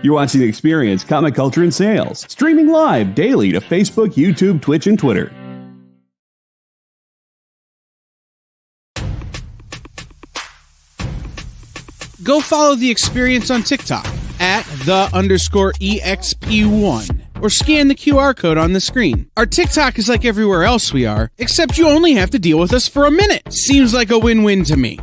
You're watching The Experience, Comic Culture and Sales, streaming live daily to Facebook, YouTube, Twitch, and Twitter. Go follow The Experience on TikTok at @the_EXP1 or scan the QR code on the screen. Our TikTok is like everywhere else we are, except you only have to deal with us for a minute. Seems like a win-win to me.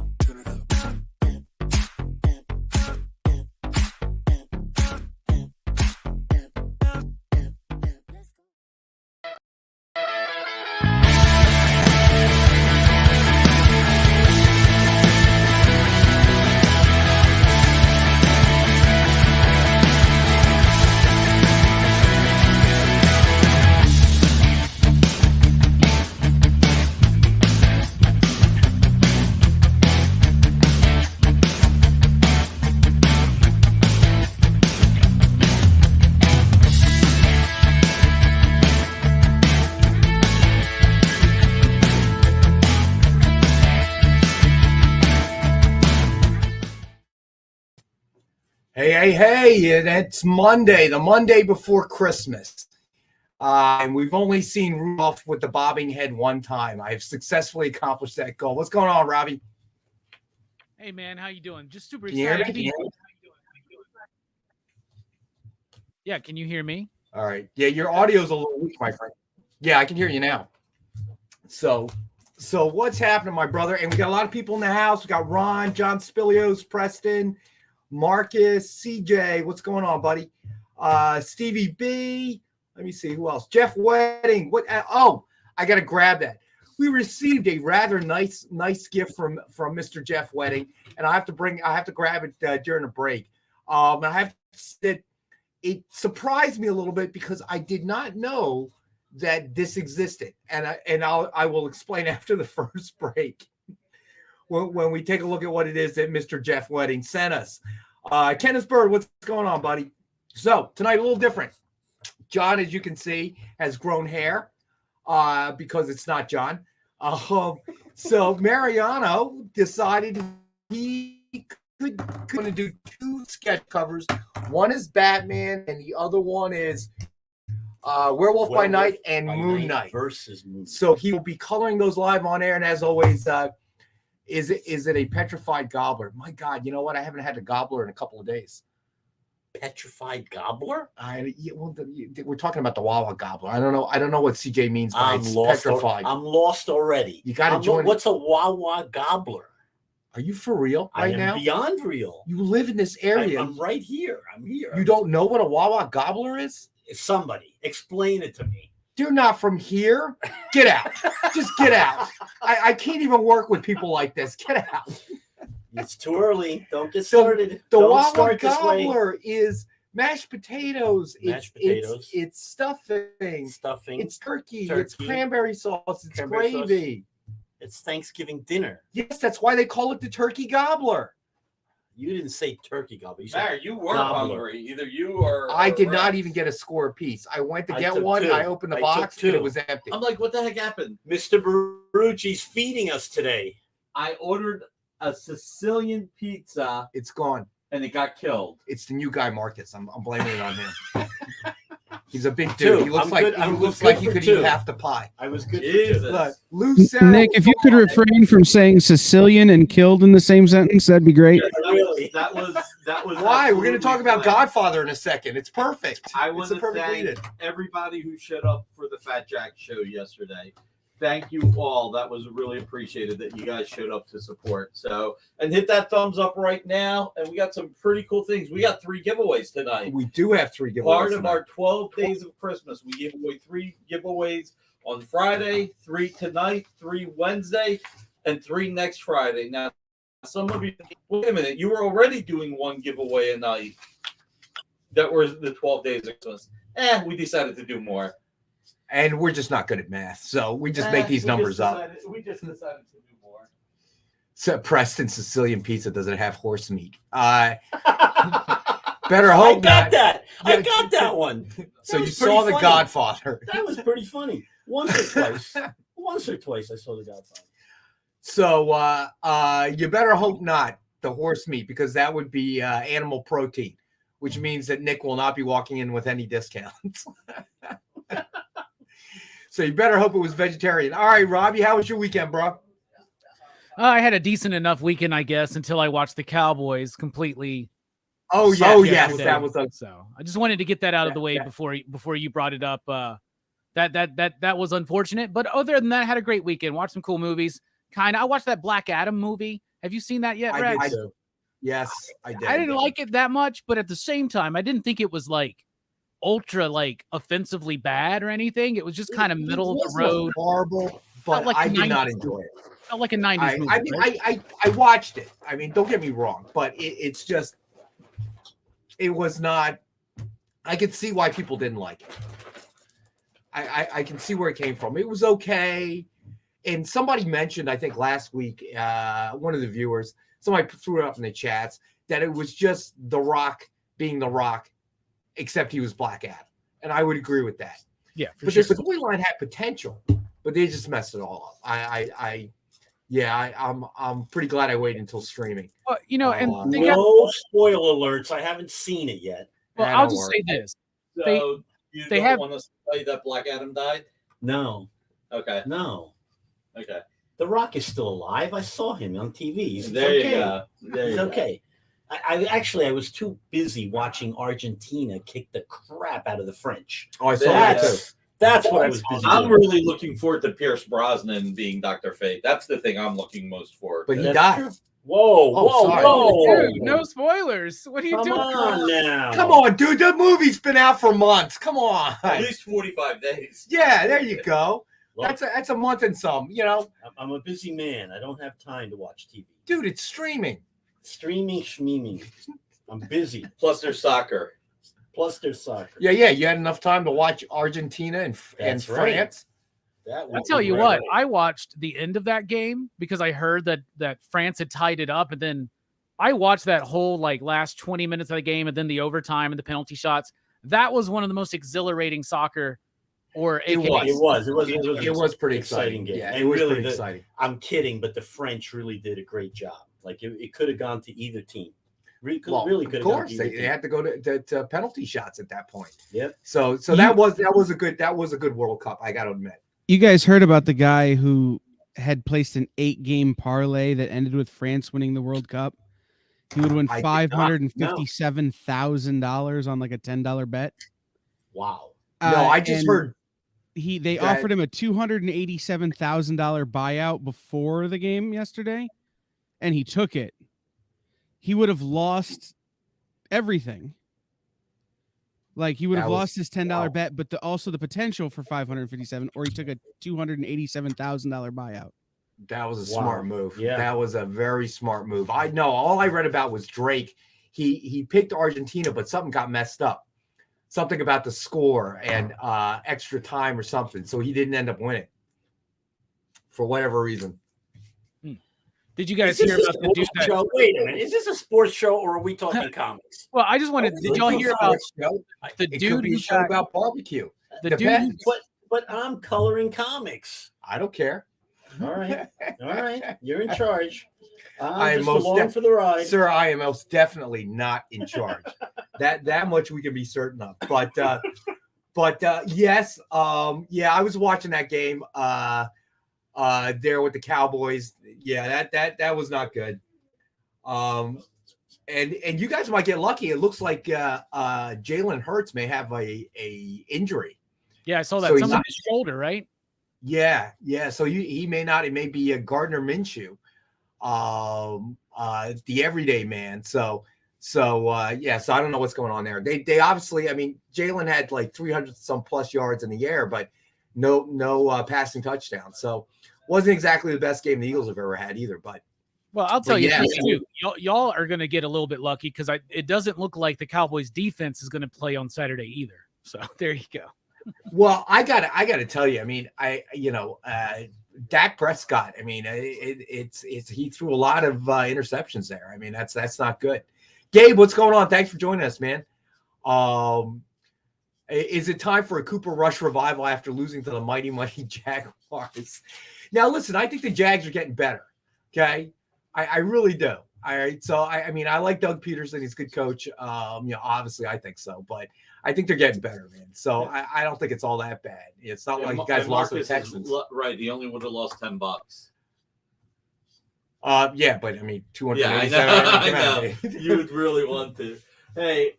Hey, and it's Monday, the Monday before Christmas. And we've only seen Rudolph with the bobbing head one time. I've successfully accomplished that goal. What's going on, Robbie? Hey, man, how you doing? Just super Can you hear excited. me? Yeah, can you hear me? All right. Yeah, your audio's a little weak, my friend. Yeah, I can hear you now. So what's happening, my brother? And we got a lot of people in the house. We got Ron, John Spilios, Preston, Marcus, CJ. What's going on, buddy? Stevie B. Let me see who else. Jeff Wedding. What? Oh, I got to grab that. We received a rather nice gift from Mr. Jeff Wedding, and I have to grab it during a break. I have to say, it surprised me a little bit because I did not know that this existed, and I will explain after the first break. When we take a look at what it is that Mr. Jeff Wedding sent us. Kenneth Bird, what's going on, buddy? So tonight, a little different. John, as you can see, has grown hair because it's not John. So Mariano decided he could do two sketch covers. One is Batman, and the other one is Werewolf by Night and Moon Knight versus Moon. So he will be coloring those live on air, and as always, is it a petrified gobbler? My God, you know what? I haven't had a gobbler in a couple of days. Petrified gobbler? We're talking about the Wawa gobbler. I don't know what CJ means by petrified. I'm lost already. You got to join. What's a Wawa gobbler? Are you for real right now? I am beyond real. You live in this area. I'm right here. I'm here. You don't know what a Wawa gobbler is? Somebody explain it to me. You're not from here. Get out. Just get out. I can't even work with people like this. Get out. It's too early. Don't get started. The Don't Wawa start this gobbler is mashed potatoes. It's stuffing. It's turkey. It's cranberry sauce. It's gravy. It's Thanksgiving dinner. Yes, that's why they call it the turkey gobbler. You didn't say turkey gobbler. You were hungry. Either you or I did not even get a score apiece. I went to get one. Two. I opened the box and it was empty. I'm like, what the heck happened? Mr. Barucci's feeding us today. I ordered a Sicilian pizza. It's gone. And it got killed. It's the new guy, Marcus. I'm blaming it on him. He's a big dude. He looks like he could eat half the pie. I was good. Look, Lou Sarah, Nick, if you could refrain from saying Sicilian and killed in the same sentence, that'd be great. That was why? We're going to talk about Godfather in a second. It's perfect. I want to thank everybody who showed up for the Fat Jack show yesterday. Thank you all. That was really appreciated that you guys showed up to support. So, and hit that thumbs up right now. And we got some pretty cool things. We got 3 giveaways tonight. We do have 3 giveaways. Part of our 12 days of Christmas. We gave away 3 giveaways on Friday, 3 tonight, 3 Wednesday, and 3 next Friday. Now, some of you, wait a minute, you were already doing 1 giveaway a night. That was the 12 days of Christmas. We decided to do more. And we're just not good at math, so we just make these numbers up. We just decided to do more. So Preston Sicilian pizza, does it have horse meat? Better hope not. I got that one. So you saw The Godfather. That was pretty funny. Once or twice. Once or twice I saw The Godfather. So you better hope not the horse meat, because that would be animal protein, which means that Nick will not be walking in with any discounts. So you better hope it was vegetarian. All right, Robbie, how was your weekend, bro? I had a decent enough weekend, I guess, until I watched the Cowboys completely. Oh, yes, that was so. I just wanted to get that out of the way before you brought it up. That was unfortunate, but other than that, I had a great weekend. Watched some cool movies. I watched that Black Adam movie. Have you seen that yet, Rex? I did. Yes, I did. I didn't like it that much, but at the same time, I didn't think it was like ultra offensively bad or anything. It was just kind of middle of the road. Horrible, but I did not enjoy it. Felt like a 90s movie. I mean, right? I watched it. I mean, don't get me wrong, but it's just, it was not. I could see why people didn't like it. I can see where it came from. It was okay. And somebody mentioned, I think last week, one of the viewers, somebody threw it up in the chats, that it was just The Rock being The Rock, except he was Black Adam. And I would agree with that. Yeah, but sure. the storyline had potential, but they just messed it all up. I'm pretty glad I waited until streaming. Well, and no spoiler alerts. I haven't seen it yet. Well, I'll just say this. So they don't want us to tell you that Black Adam died? No. Okay. No. Okay. The Rock is still alive. I saw him on TV. He's there okay. You go. He's okay. I was too busy watching Argentina kick the crap out of the French. Oh, I saw that too. That's what I was busy I'm doing. really looking forward to Pierce Brosnan being Dr. Fate. That's the thing I'm looking most for. But he died. Whoa. Dude, no spoilers. What are you doing? Come on now. Come on, dude. The movie's been out for months. Come on. At least 45 days. Yeah, there you go. Look, That's a month and some, I'm a busy man. I don't have time to watch TV. Dude, it's streaming. Streaming, schmeeming. I'm busy. Plus there's soccer. Yeah. You had enough time to watch Argentina and That's right. France. I'll tell you what, I watched the end of that game because I heard that France had tied it up, and then I watched that whole last 20 minutes of the game and then the overtime and the penalty shots. That was one of the most exhilarating soccer It was pretty exciting game. Yeah, and it was really pretty exciting. I'm kidding, but the French really did a great job. It could have gone to either team. Really could have of gone course, to they either had to go to penalty shots at that point. Yep. So that was a good World Cup. I got to admit. You guys heard about the guy who had placed an 8-game parlay that ended with France winning the World Cup? He would win $557,000 on a $10 bet. Wow. No, I just heard they offered him a $287,000 buyout before the game yesterday, and he took it. He would have lost everything. He would have lost his $10 bet, but also the potential for $557, or he took a $287,000 buyout. That was a smart move. Yeah. That was a very smart move. I know. All I read about was Drake. He picked Argentina, but something got messed up. Something about the score and extra time or something. So he didn't end up winning for whatever reason. Did you guys hear about the dude that... Wait a minute. Is this a sports show or are we talking comics? Well, I just wanted. Did y'all hear about the It dude could be a show about barbecue? The dude. But I'm coloring comics. I don't care. All right. You're in charge. I am just most along for the ride. Sir, I am most definitely not in charge. that much we can be certain of. But yes, I was watching that game there with the Cowboys. Yeah, that was not good. And you guys might get lucky. It looks like Jalen Hurts may have a injury. Yeah, I saw that. So Something on his shoulder, right? Yeah. So he may not. It may be a Gardner Minshew, the everyday man. So I don't know what's going on there. They obviously, I mean, Jalen had 300 some plus yards in the air, but no passing touchdown. So wasn't exactly the best game the Eagles have ever had either. But well, I'll tell you this too. Y'all are going to get a little bit lucky because it doesn't look like the Cowboys defense is going to play on Saturday either. So there you go. Well, I gotta tell you. I mean, Dak Prescott. I mean, it's he threw a lot of interceptions there. I mean, that's not good. Gabe, what's going on? Thanks for joining us, man. Is it time for a Cooper Rush revival after losing to the mighty Jaguars? Now, listen, I think the Jags are getting better. Okay, I really do. All right. So I mean, I like Doug Peterson. He's a good coach. Obviously I think so, but I think they're getting better, man. So I don't think it's all that bad. It's not like you guys lost to the Texans. Right. He only would have lost $10. Yeah, but I mean, 200. Yeah, I know. You would really want to. Hey,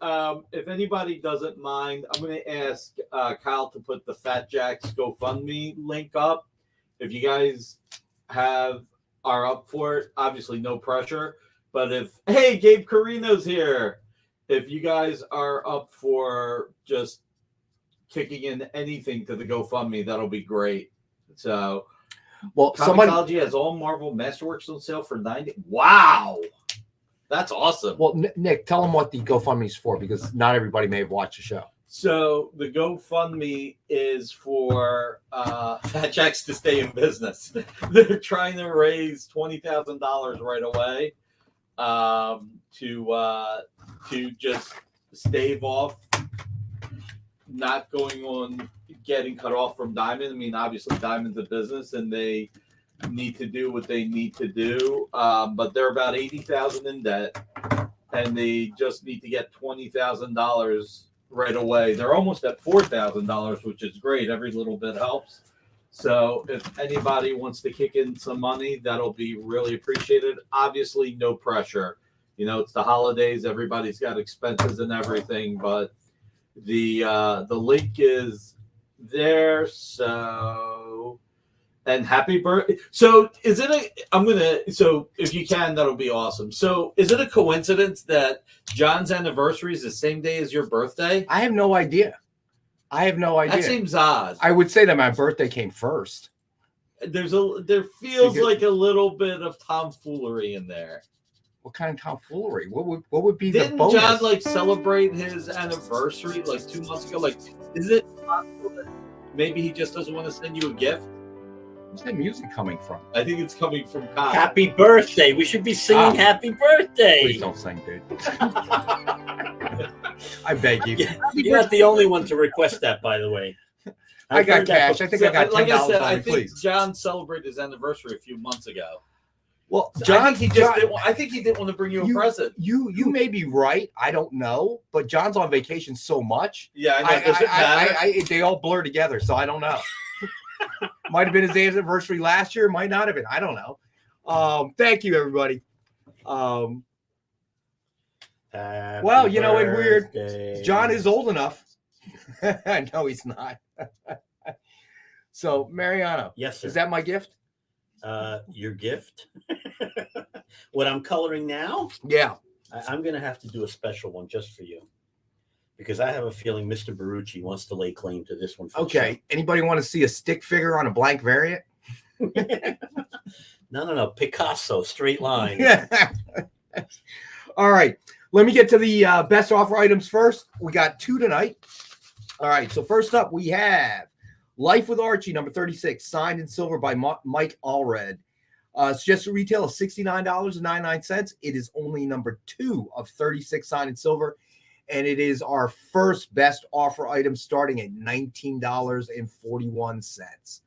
if anybody doesn't mind, I'm going to ask Kyle to put the Fat Jacks GoFundMe link up. If you guys are up for it, obviously no pressure. But hey, Gabe Carino's here. If you guys are up for just kicking in anything to the GoFundMe, that'll be great. So, well, Comixology has all Marvel Masterworks on sale for $90. Wow, that's awesome. Well, Nick, tell them what the GoFundMe is for, because not everybody may have watched the show. So the GoFundMe is for Fat Jacks to stay in business. They're trying to raise $20,000 right away to just stave off not going on getting cut off from Diamond. I mean, obviously Diamond's a business and they need to do what they need to do, but they're about $80,000 in debt, and they just need to get $20,000 right away. They're almost at $4,000, which is great. Every little bit helps. So if anybody wants to kick in some money, that'll be really appreciated. Obviously, no pressure. You know, it's the holidays. Everybody's got expenses and everything, but the link is there. So, and happy birthday. So is it so if you can, that'll be awesome. So is it a coincidence that John's anniversary is the same day as your birthday? I have no idea. That seems odd. I would say that my birthday came first. There feels like a little bit of tomfoolery in there. What kind of tomfoolery? What would be the bonus? Didn't John celebrate his anniversary 2 months ago? Is it possible that maybe he just doesn't want to send you a gift? Where's that music coming from? I think it's coming from Kyle. Happy birthday. We should be singing happy birthday. Please don't sing, dude. I beg you. You're not the only one to request that, by the way. I got cash. I think I got $10. Like I said, I think please. John celebrated his anniversary a few months ago. Well, John, I think he didn't want to bring you a present. You may be right. I don't know, but John's on vacation so much. Yeah, I know. Does it matter? They all blur together, so I don't know. Might have been his anniversary last year. Might not have been. I don't know. Thank you, everybody. Well, you know, it's weird. John is old enough. No, he's not. So, Mariano. Yes, sir. Is that my gift? Your gift? What I'm coloring now? Yeah. I'm going to have to do a special one just for you, because I have a feeling Mr. Barucci wants to lay claim to this one. Okay. Anybody want to see a stick figure on a blank variant? No. Picasso, straight line. All right. Let me get to the best offer items first. We got 2 tonight. All right. So first up, we have Life with Archie, number 36, signed in silver by Mike Allred. Suggested retail of $69.99. It is only number 2 of 36 signed in silver. And it is our first best offer item starting at $19.41.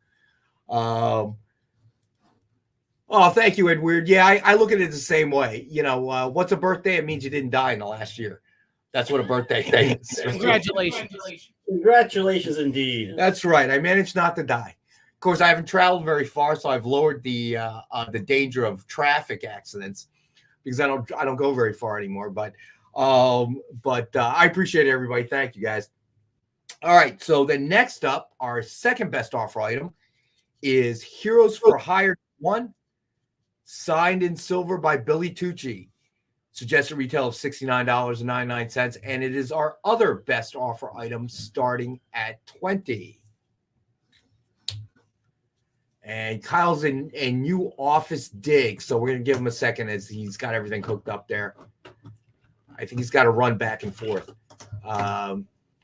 Oh, thank you, Edward. Yeah, I look at it the same way. You know, what's a birthday? It means you didn't die in the last year. That's what a birthday thing is. Congratulations. Congratulations, indeed. That's right. I managed not to die. Of course, I haven't traveled very far, so I've lowered the danger of traffic accidents because I don't go very far anymore. But I appreciate it, everybody. Thank you, guys. All right. So then next up, our second best offer item is Heroes for Hire 1, signed in silver by Billy Tucci. Suggested retail of $69.99, and it is our other best offer item starting at $20. And Kyle's in a new office dig, so we're going to give him a second as he's got everything hooked up there. I think he's got to run back and forth.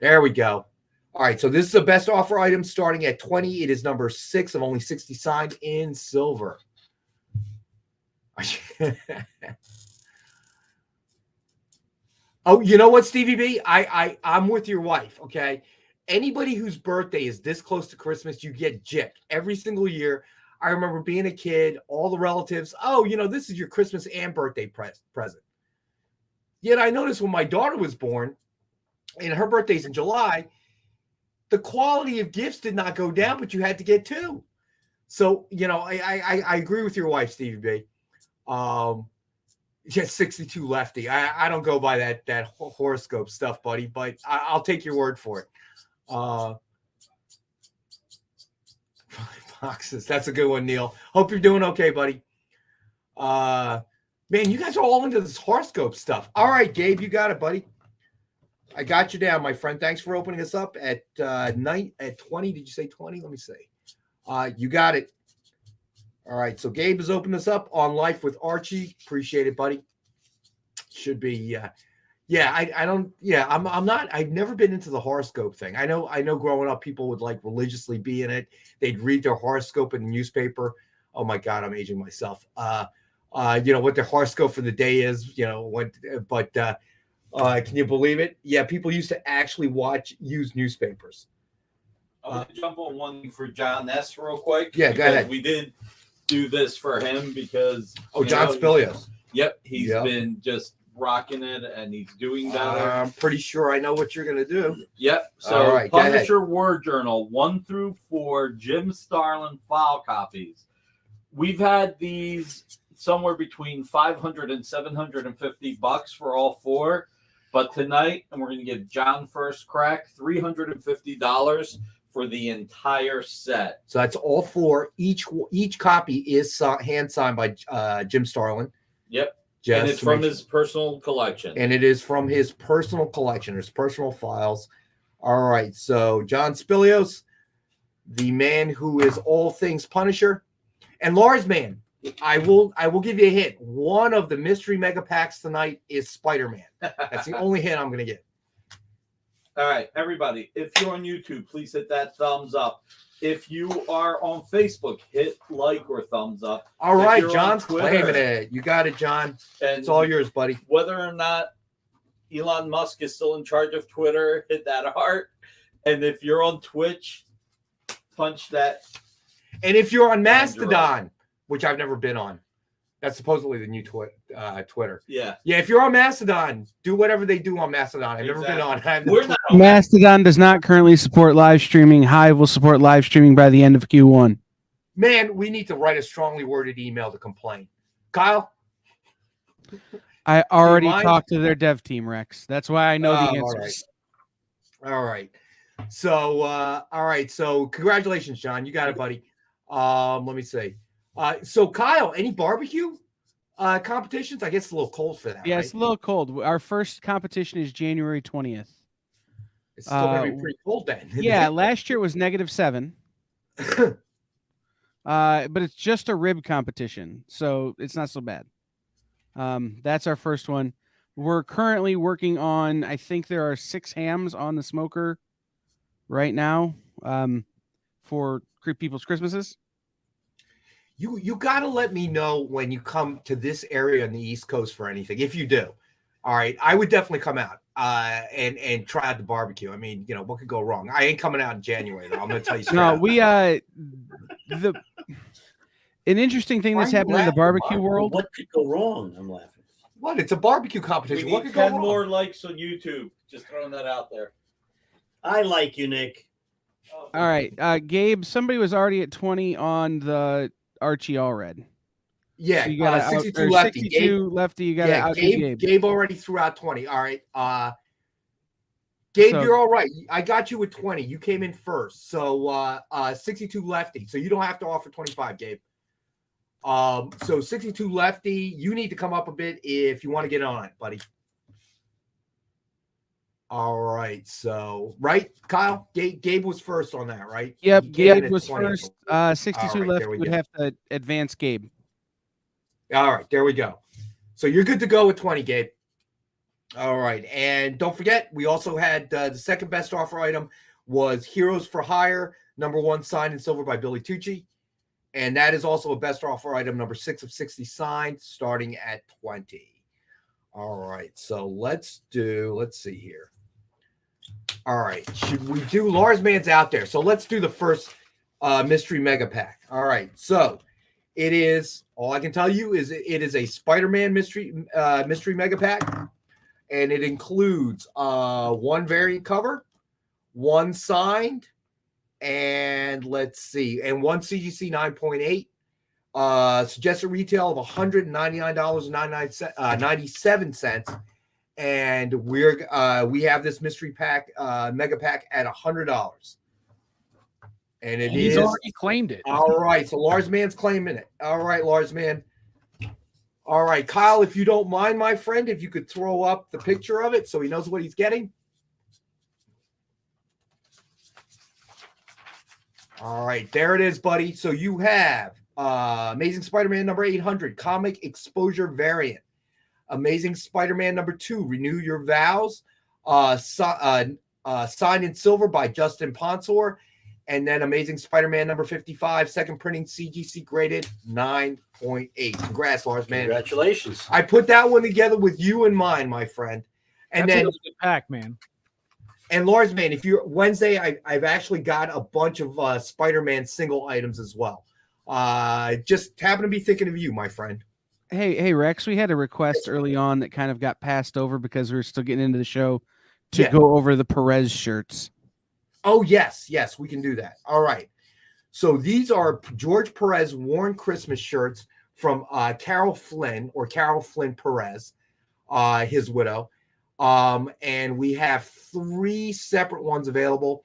There we go. All right, so this is the best offer item starting at $20. It is number 6 of only 60 signed in silver. Oh, you know what, Stevie B? I'm with your wife, okay? Anybody whose birthday is this close to Christmas, you get gypped. Every single year, I remember being a kid, all the relatives, oh, this is your Christmas and birthday present. Yet I noticed when my daughter was born, and her birthday's in July, the quality of gifts did not go down, but you had to get two. So, I agree with your wife, Stevie B. 62 lefty. I don't go by that horoscope stuff, buddy, but I'll take your word for it. 5 boxes. That's a good one, Neil. Hope you're doing okay, buddy. Man, you guys are all into this horoscope stuff. All right, Gabe, you got it, buddy. I got you down, my friend. Thanks for opening us up at night at 20. Did you say 20? Let me see. You got it. All right, so Gabe has opened us up on Life with Archie. Appreciate it, buddy. Should be, I'm not. I've never been into the horoscope thing. I know. Growing up, people would like religiously be in it. They'd read their horoscope in the newspaper. Oh my God, I'm aging myself. What their horoscope for the day is. Can you believe it? Yeah, people used to actually use newspapers. I'm going to jump on one thing for John S. real quick. Yeah, go ahead. We did do this for him because John Spilios. Yep, he's been just rocking it and he's doing better. I'm pretty sure I know what you're going to do. Yep. So all right, Punisher Word Journal 1 through 4 Jim Starlin file copies. We've had these somewhere between $500 and $750 for all 4. But tonight, and we're going to give John first crack, $350 for the entire set. So that's all 4. Each copy is hand signed by Jim Starlin. Yep. And it's from his personal collection. And it is from his personal collection, his personal files. All right. So John Spilios, the man who is all things Punisher, and Lars Man. I will give you a hint. One of the mystery mega packs tonight is Spider-Man. That's the only hint I'm going to give. All right, everybody. If you're on YouTube, please hit that thumbs up. If you are on Facebook, hit like or thumbs up. All right, John's claiming it. You got it, John. And it's all yours, buddy. Whether or not Elon Musk is still in charge of Twitter, hit that heart. And if you're on Twitch, punch that. And if you're on Mastodon, which I've never been on. That's supposedly the new Twitter. Yeah. Yeah, if you're on Mastodon, do whatever they do on Mastodon. I've never been on. Mastodon does not currently support live streaming. Hive will support live streaming by the end of Q1. Man, we need to write a strongly worded email to complain. Kyle? I already talked to their dev team, Rex. That's why I know the answers. All right. So, congratulations, John. You got it, buddy. Let me see. So Kyle, any barbecue competitions? I guess it's a little cold for that. Yeah, right? It's a little cold. Our first competition is January 20th. It's still gonna be pretty cold then. Yeah, last year was -7. But it's just a rib competition, so it's not so bad. That's our first one. We're currently working on, I think there are 6 hams on the smoker right now for people's Christmases. You got to let me know when you come to this area on the East Coast for anything. If you do, all right, I would definitely come out and try out the barbecue. I mean, what could go wrong? I ain't coming out in January though. I'm going to tell you straight. No, we an interesting thing that's happening in the barbecue world. What could go wrong? I'm laughing. What? It's a barbecue competition. We what need could go 10 wrong? more likes on YouTube. Just throwing that out there. I like you, Nick. All right, Gabe. Somebody was already at 20 on the Archie All Red. Yeah, so you got 62 lefty. 62 lefty. You got out Gabe. Gabe already threw out 20. All right. Gabe, you're all right. I got you with 20. You came in first. So 62 lefty. So you don't have to offer 25, Gabe. So 62 lefty, you need to come up a bit if you want to get on it, buddy. All right. So, right, Kyle? Gabe was first on that, right? Yep, Gabe was first. 62 right, left would have to advance Gabe. All right, there we go. So you're good to go with 20, Gabe. All right. And don't forget, we also had the second best offer item was Heroes for Hire, #1 signed in silver by Billy Tucci. And that is also a best offer item, number 6 of 60 signed, starting at 20. All right. So let's see here. All right. Should we do Lars Man's out there? So let's do the first mystery mega pack. All right, so it is. All I can tell you is it is a Spider-Man mystery mega pack, and it includes one variant cover, one signed, and let's see, and one CGC 9.8. Suggested retail of $199.97, and we have this mystery pack mega pack at $100, and he's already claimed it. All right, so Lars Man's claiming it. All right, Lars Man. All right, Kyle, if you don't mind, my friend, if you could throw up the picture of it so he knows what he's getting. All right, there it is, buddy. So you have Amazing Spider-Man number 800, comic exposure variant. Amazing Spider-Man number 2, Renew Your Vows, signed in silver by Justin Ponsor. And then Amazing Spider-Man number 55, second printing, CGC graded 9.8. Congrats, Lars, man. Congratulations. I put that one together with you in mind, my friend. And That's then a really good pack, man. And Lars, man, if you're Wednesday, I've actually got a bunch of Spider-Man single items as well. Just happen to be thinking of you, my friend. Hey, Rex, we had a request early on that kind of got passed over because we were still getting into the show to go over the Perez shirts. Oh, yes, we can do that. All right. So these are George Perez worn Christmas shirts from Carol Flynn Perez, his widow. And we have 3 separate ones available.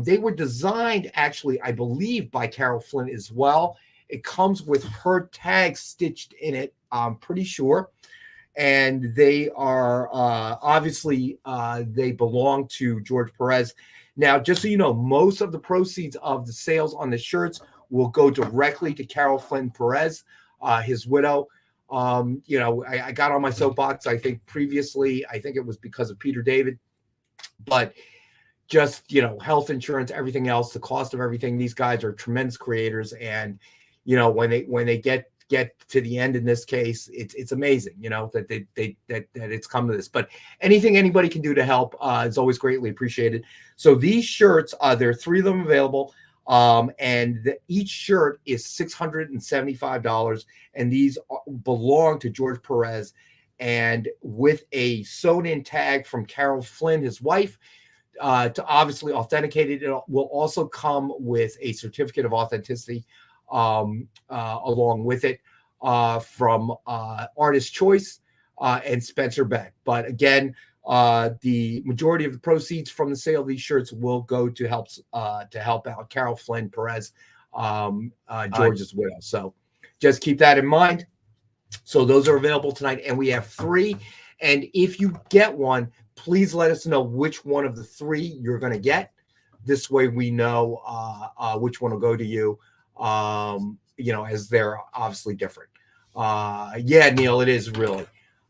They were designed, actually, I believe, by Carol Flynn as well. It comes with her tag stitched in it, I'm pretty sure. And they are obviously they belong to George Perez. Now, just so you know, most of the proceeds of the sales on the shirts will go directly to Carol Flynn Perez, his widow. I got on my soapbox, I think previously, I think it was because of Peter David, but just, health insurance, everything else, the cost of everything. These guys are tremendous creators. And, when they get to the end in this case, it's amazing, that it's come to this, but anything anybody can do to help is always greatly appreciated. So these shirts, there are 3 of them available. And each shirt is $675, and these belong to George Perez, and with a sewn-in tag from Carol Flynn, his wife, to obviously authenticate it. It will also come with a certificate of authenticity along with it from Artist Choice and Spencer Beck. But again, the majority of the proceeds from the sale of these shirts will go to help out Carol Flynn Perez, George's widow. So just keep that in mind. So those are available tonight, and we have 3. And if you get one, please let us know which one of the 3 you're going to get. This way we know which one will go to you, as they're obviously different. Yeah, Neil, it is really.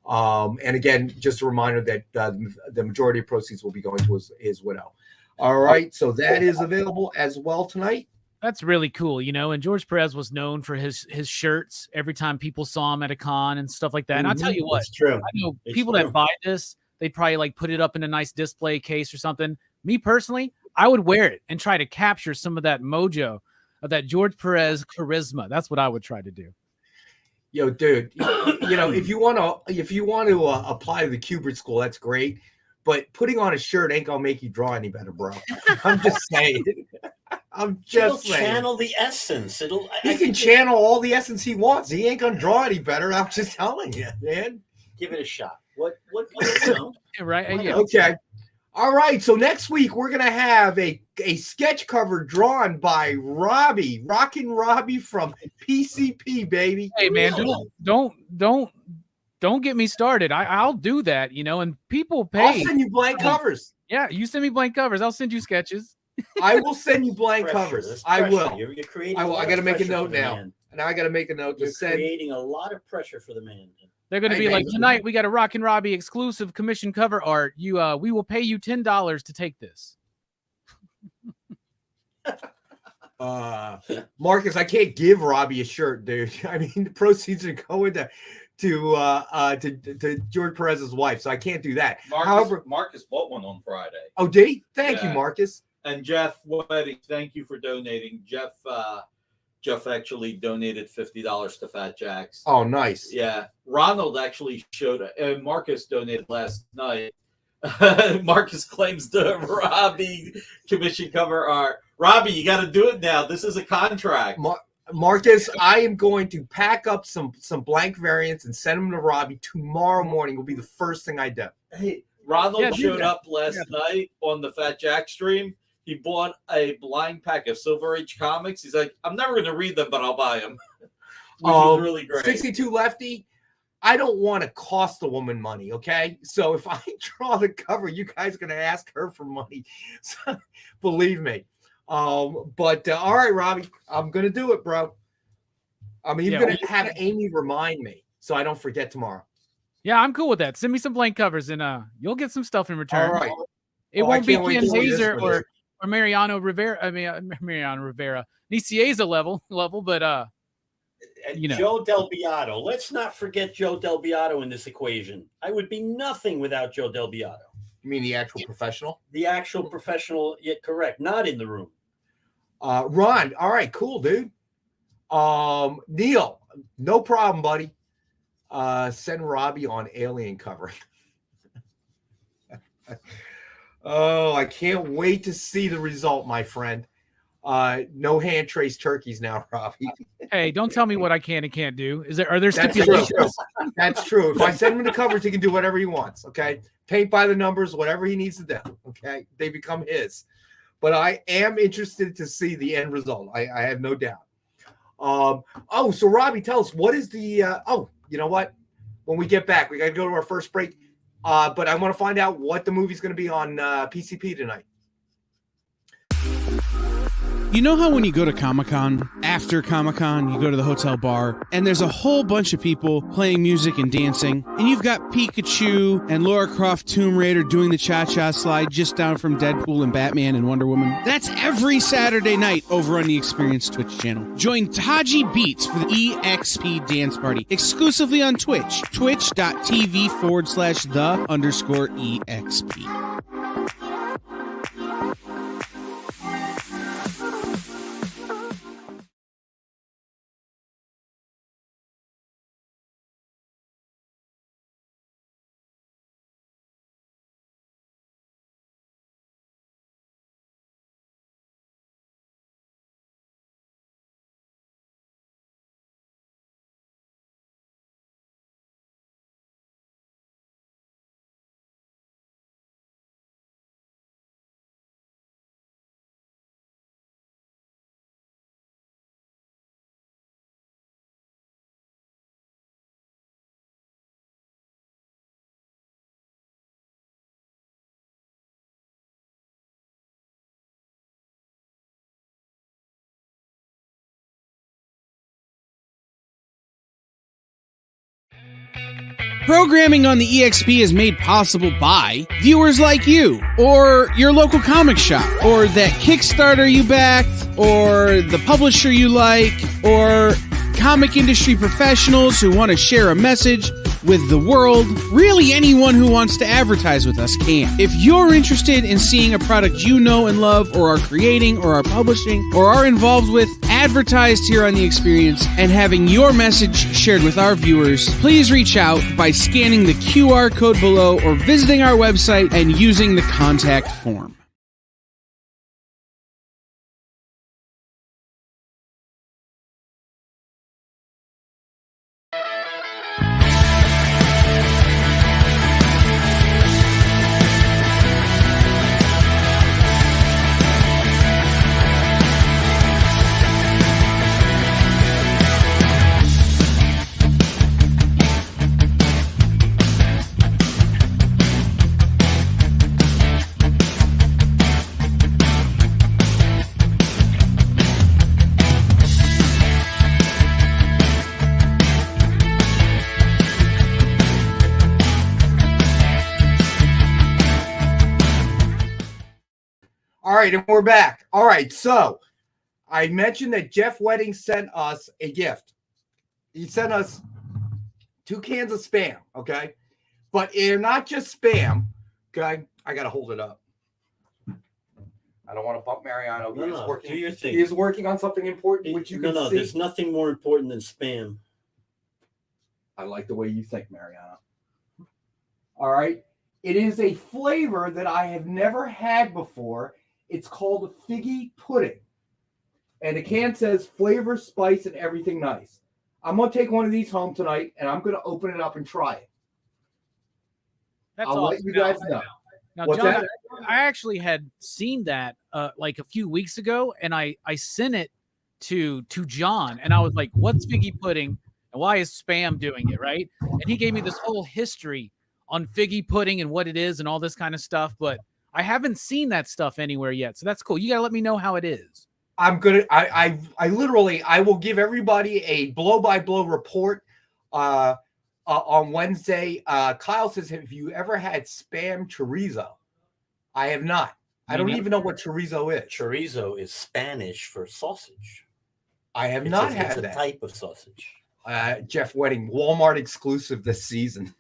And again, just a reminder that the majority of proceeds will be going to his widow. All right, so that is available as well tonight. That's really cool, and George Perez was known for his shirts every time people saw him at a con and stuff like that. And I'll tell you what, it's true. I know people that buy this, they'd probably put it up in a nice display case or something. Me personally, I would wear it and try to capture some of that mojo of that George Perez charisma. That's what I would try to do. Yo, dude, if you want to apply to the Kubert School, that's great. But putting on a shirt ain't gonna make you draw any better, bro. I'm just saying. It'll channel the essence. He can channel all the essence he wants. He ain't gonna draw any better. I'm just telling you, man. Give it a shot. What right? Yeah. Okay. All right. So next week we're gonna have a sketch cover drawn by Robbie, Rockin' Robbie from PCP, baby. Hey man, don't get me started. I'll do that, and people pay. I'll send you blank covers. Yeah, you send me blank covers. I'll send you sketches. I will send you blank covers. I will. You're creating. I will. I got to make a note now. And I got to make a note to send. Creating a lot of pressure for the man. They're going to be like, tonight we got a Rockin' Robbie exclusive commission cover art. We will pay you $10 to take this. Marcus, I can't give Robbie a shirt, dude. I mean, the proceeds are going to George Perez's wife, so I can't do that. Marcus bought one on Friday. Oh, did he? Thank you, Marcus. And Jeff Wedding, thank you for donating. Jeff actually donated $50 to Fat Jacks. Oh, nice. Yeah. Ronald actually showed, and Marcus donated last night. Marcus claims the Robbie commission cover art. Robbie, you got to do it now. This is a contract. Marcus, I am going to pack up some blank variants and send them to Robbie tomorrow morning. Will be the first thing I do. Hey, Ronald showed up last night on the Fat Jack stream. He bought a blind pack of Silver Age comics. He's like, I'm never going to read them, but I'll buy them. Which is really great. 62 Lefty, I don't want to cost the woman money, okay? So if I draw the cover, you guys are going to ask her for money. So, believe me. But all right, Robbie, I'm going to do it, bro. I'm even going to have Amy remind me so I don't forget tomorrow. Yeah, I'm cool with that. Send me some blank covers and you'll get some stuff in return. All right. It won't be Ken Hazer or Mariano Rivera. I mean, Mariano Rivera, Nicieza level, but Joe Del Beato. Let's not forget Joe Del Beato in this equation. I would be nothing without Joe Del Beato. You mean the actual professional? The actual professional, yeah, correct. Not in the room. Ron, all right, cool, dude. Neil, no problem, buddy. Send Robbie on alien cover. Oh, I can't wait to see the result, my friend. No hand trace turkeys now, Robbie. Hey, don't tell me what I can and can't do. Are there That's stipulations? true. That's true. If I send him the covers, he can do whatever he wants. Okay, paint by the numbers, whatever he needs to do. Okay, they become his. But I am interested to see the end result. I have no doubt. So Robbie, tell us, what is the? You know what? When we get back, we got to go to our first break. But I want to find out what the movie's going to be on PCP tonight. You know how when you go to Comic-Con, after Comic-Con, you go to the hotel bar, and there's a whole bunch of people playing music and dancing, and you've got Pikachu and Lara Croft Tomb Raider doing the cha-cha slide just down from Deadpool and Batman and Wonder Woman? That's every Saturday night over on the Experience Twitch channel. Join Taji Beats for the EXP Dance Party, exclusively on Twitch, twitch.tv/the_EXP. Programming on the EXP is made possible by viewers like you, or your local comic shop, or that Kickstarter you backed, or the publisher you like, or comic industry professionals who want to share a message with the world. Really, anyone who wants to advertise with us can. If you're interested in seeing a product you know and love, or are creating, or are publishing, or are involved with, advertised here on The Experience, and having your message shared with our viewers, please reach out by scanning the QR code below or visiting our website and using the contact form. All right, and we're back. All right, so I mentioned that Jeff Wedding sent us a gift. He sent us 2 cans of Spam, okay? But they're not just Spam, okay? I got to hold it up. I don't want to bump Mariano. No, no, do your thing. He is working on something important, which you can see. There's nothing more important than spam. I like the way you think, Mariano. All right. It is a flavor that I have never had before. It's called figgy pudding. And the can says flavor, spice, and everything nice. I'm going to take one of these home tonight, and I'm going to open it up and try it. I'll let you guys know. Now, What's John, that? I actually had seen that like a few weeks ago, and I sent it to John, and I was like, what's figgy pudding, and why is spam doing it, right? And he gave me this whole history on figgy pudding and what it is and all this kind of stuff, but I haven't seen that stuff anywhere yet, so that's cool. You got to let me know how it is. I'm gonna. I literally. I will give everybody a blow-by-blow report on Wednesday. Kyle says, "Have you ever had spam chorizo?" I have not. I don't even know what chorizo is. Chorizo is Spanish for sausage. I have not had that. It's a type of sausage. Jeff Wedding, Walmart exclusive this season.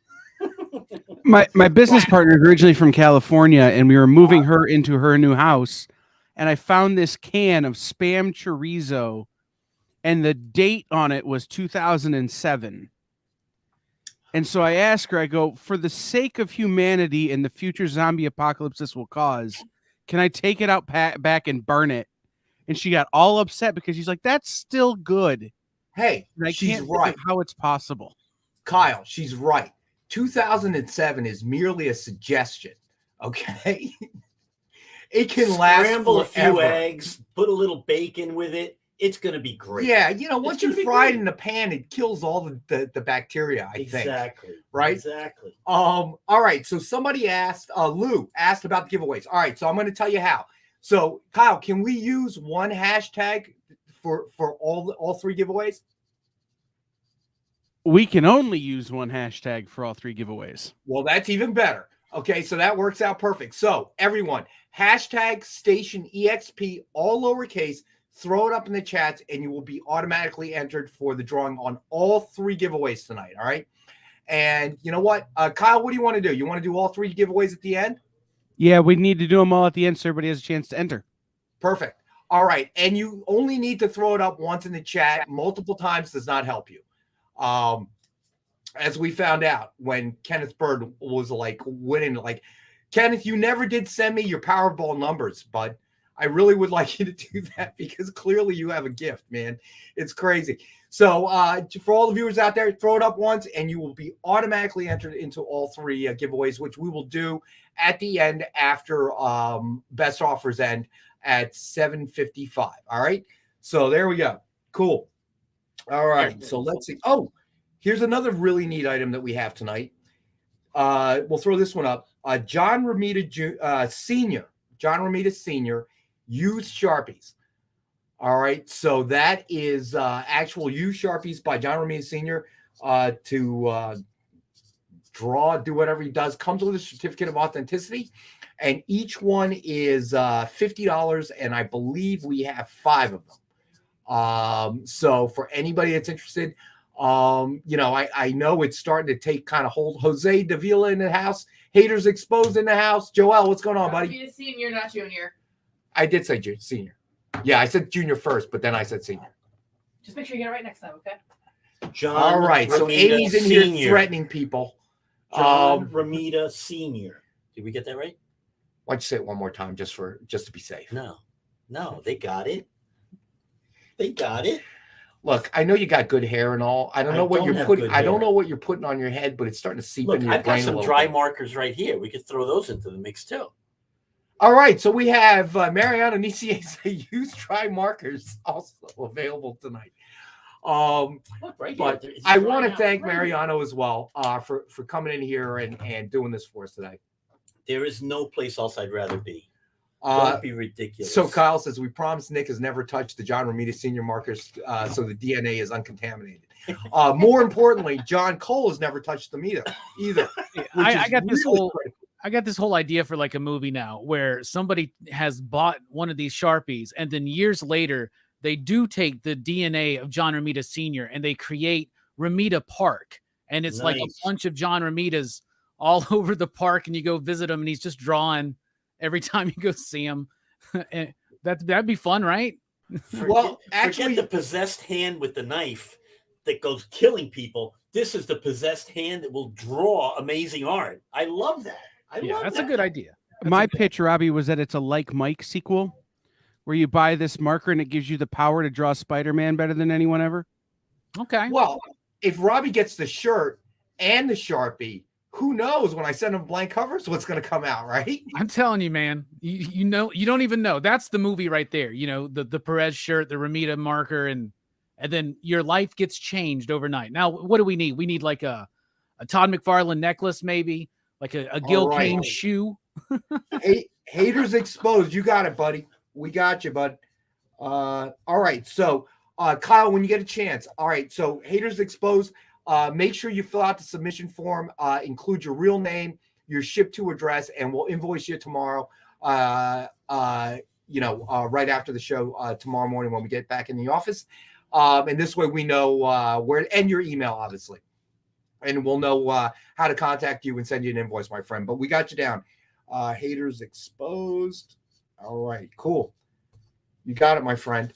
My business partner is originally from California, and we were moving her into her new house. And I found this can of spam chorizo, and the date on it was 2007. And so I asked her, I go, for the sake of humanity and the future zombie apocalypse this will cause, can I take it out back and burn it? And she got all upset because she's like, that's still good. Hey, and I she's can't right. think of how it's possible. Kyle, she's right. 2007 is merely a suggestion. Okay. It can last Scramble forever. a few eggs, put a little bacon with it. It's going to be great. Yeah, once you fry it in the pan, it kills all the bacteria, I think. Exactly. Right? Exactly. All right. So somebody asked, Lou asked about the giveaways. All right. So I'm going to tell you how. So Kyle, can we use one hashtag for all three giveaways? We can only use one hashtag for all three giveaways. Well, that's even better. Okay, so that works out perfect. So everyone, hashtag station EXP, all lowercase, throw it up in the chats, and you will be automatically entered for the drawing on all three giveaways tonight. All right. And you know what? Kyle, what do you want to do? You want to do all three giveaways at the end? Yeah, we need to do them all at the end so everybody has a chance to enter. Perfect. All right. And you only need to throw it up once in the chat. Multiple times does not help you. As we found out when Kenneth Bird was like winning, like, Kenneth, you never did send me your Powerball numbers, bud. I really would like you to do that because clearly you have a gift, man. It's crazy. So for all the viewers out there, throw it up once and you will be automatically entered into all three giveaways, which we will do at the end after best offers end at 7:55. All right. So there we go. Cool. All right. So let's see. Oh, here's another really neat item that we have tonight. We'll throw this one up. John Romita Sr. John Romita Sr. used Sharpies. All right. So that is actual used Sharpies by John Romita Sr. To do whatever he does. Comes with a certificate of authenticity. And each one is $50. And I believe we have 5 of them. So for anybody that's interested, I know it's starting to take kind of hold. Jose Davila in the house. Haters exposed in the house. Joel, what's going on, buddy? Be a senior, not junior. I did say senior. Yeah, I said junior first, but then I said senior. Just make sure you get it right next time, okay? John. All right. So Amy's in here threatening people. John Romita Sr. Did we get that right? Why don't you say it one more time just to be safe? No, they got it. They got it. Look, I know you got good hair and all. I don't know what you're putting. I don't know what you're putting on your head, but it's starting to seep into your I've brain. got some dry markers right here. We could throw those into the mix too. All right, so we have Mariano Nicier's used dry markers also available tonight. Look, right but here. I want to thank Mariano as well for coming in here and doing this for us today. There is no place else I'd rather be. Don't be ridiculous. So Kyle says, we promise Nick has never touched the John Romita Sr. markers, so the DNA is uncontaminated. More importantly, John Cole has never touched them either. I got this whole idea for like a movie now where somebody has bought one of these Sharpies and then years later they do take the DNA of John Romita Sr. and they create Romita Park. And it's like a bunch of John Romitas all over the park and you go visit him and he's just drawing every time you go see him. And that'd be fun, right? Forget the possessed hand with the knife that goes killing people. This is the possessed hand that will draw amazing art. I love that. That's a good idea. My pitch, Robbie, was that it's a Like Mike sequel where you buy this marker and it gives you the power to draw Spider-Man better than anyone ever. Okay. Well, if Robbie gets the shirt and the Sharpie, who knows when I send him blank covers what's going to come out, right? I'm telling you, man, you know, you don't even know. That's the movie right there. You know, the Perez shirt, the Ramita marker, and then your life gets changed overnight. Now, what do we need? We need like a Todd McFarlane necklace, maybe like a Gil Kane shoe. Haters exposed. You got it, buddy. We got you, bud. All right. So, Kyle, when you get a chance. All right. So, haters exposed. Make sure you fill out the submission form. Include your real name, your ship to address, and we'll invoice you tomorrow. Right after the show tomorrow morning when we get back in the office. And this way we know where, and your email, obviously. And we'll know how to contact you and send you an invoice, my friend. But we got you down. Haters exposed. All right, cool. You got it, my friend.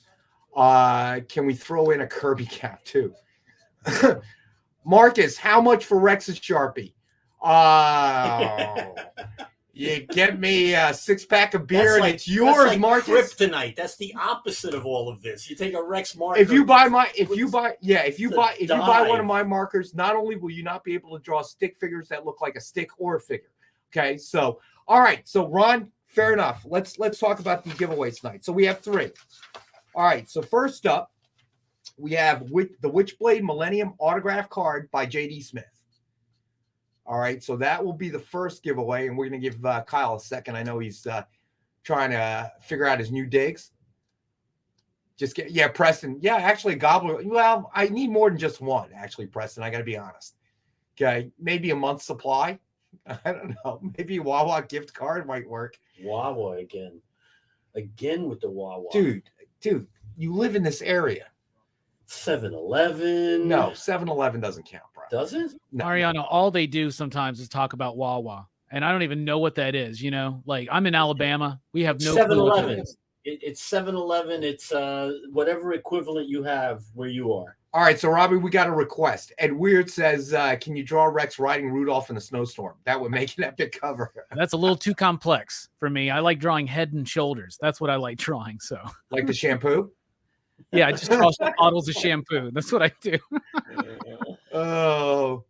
Can we throw in a Kirby cap too? Marcus, how much for Rex's Sharpie? You get me a 6-pack of beer and it's yours, like Marcus. Kryptonite. That's the opposite of all of this. You take a Rex marker. If you buy one of my markers, not only will you not be able to draw stick figures that look like a stick or a figure. Okay, so all right, so Ron, fair enough. Let's talk about the giveaways tonight. So we have 3. All right, so first up, we have the Witchblade Millennium autograph card by J.D. Smith. All right, so that will be the first giveaway, and we're going to give Kyle a second. I know he's trying to figure out his new digs. Preston. Yeah, actually, Gobbler. Well, I need more than just one, actually, Preston. I got to be honest. Okay, maybe a month's supply. I don't know. Maybe a Wawa gift card might work. Wawa again with the Wawa. Dude, you live in this area. 7-Eleven. No, 7-Eleven doesn't count, bro. Does it? No. Mariano, all they do sometimes is talk about Wawa, and I don't even know what that is. You know, like I'm in Alabama, we have no 7-Eleven. It's 7-Eleven. It's whatever equivalent you have where you are. All right, so Robbie, we got a request. Ed Weird says, can you draw Rex riding Rudolph in a snowstorm? That would make an epic cover. That's a little too complex for me. I like drawing head and shoulders. That's what I like drawing. So, like the shampoo? Yeah, I just draw bottles of shampoo. That's what I do. Oh.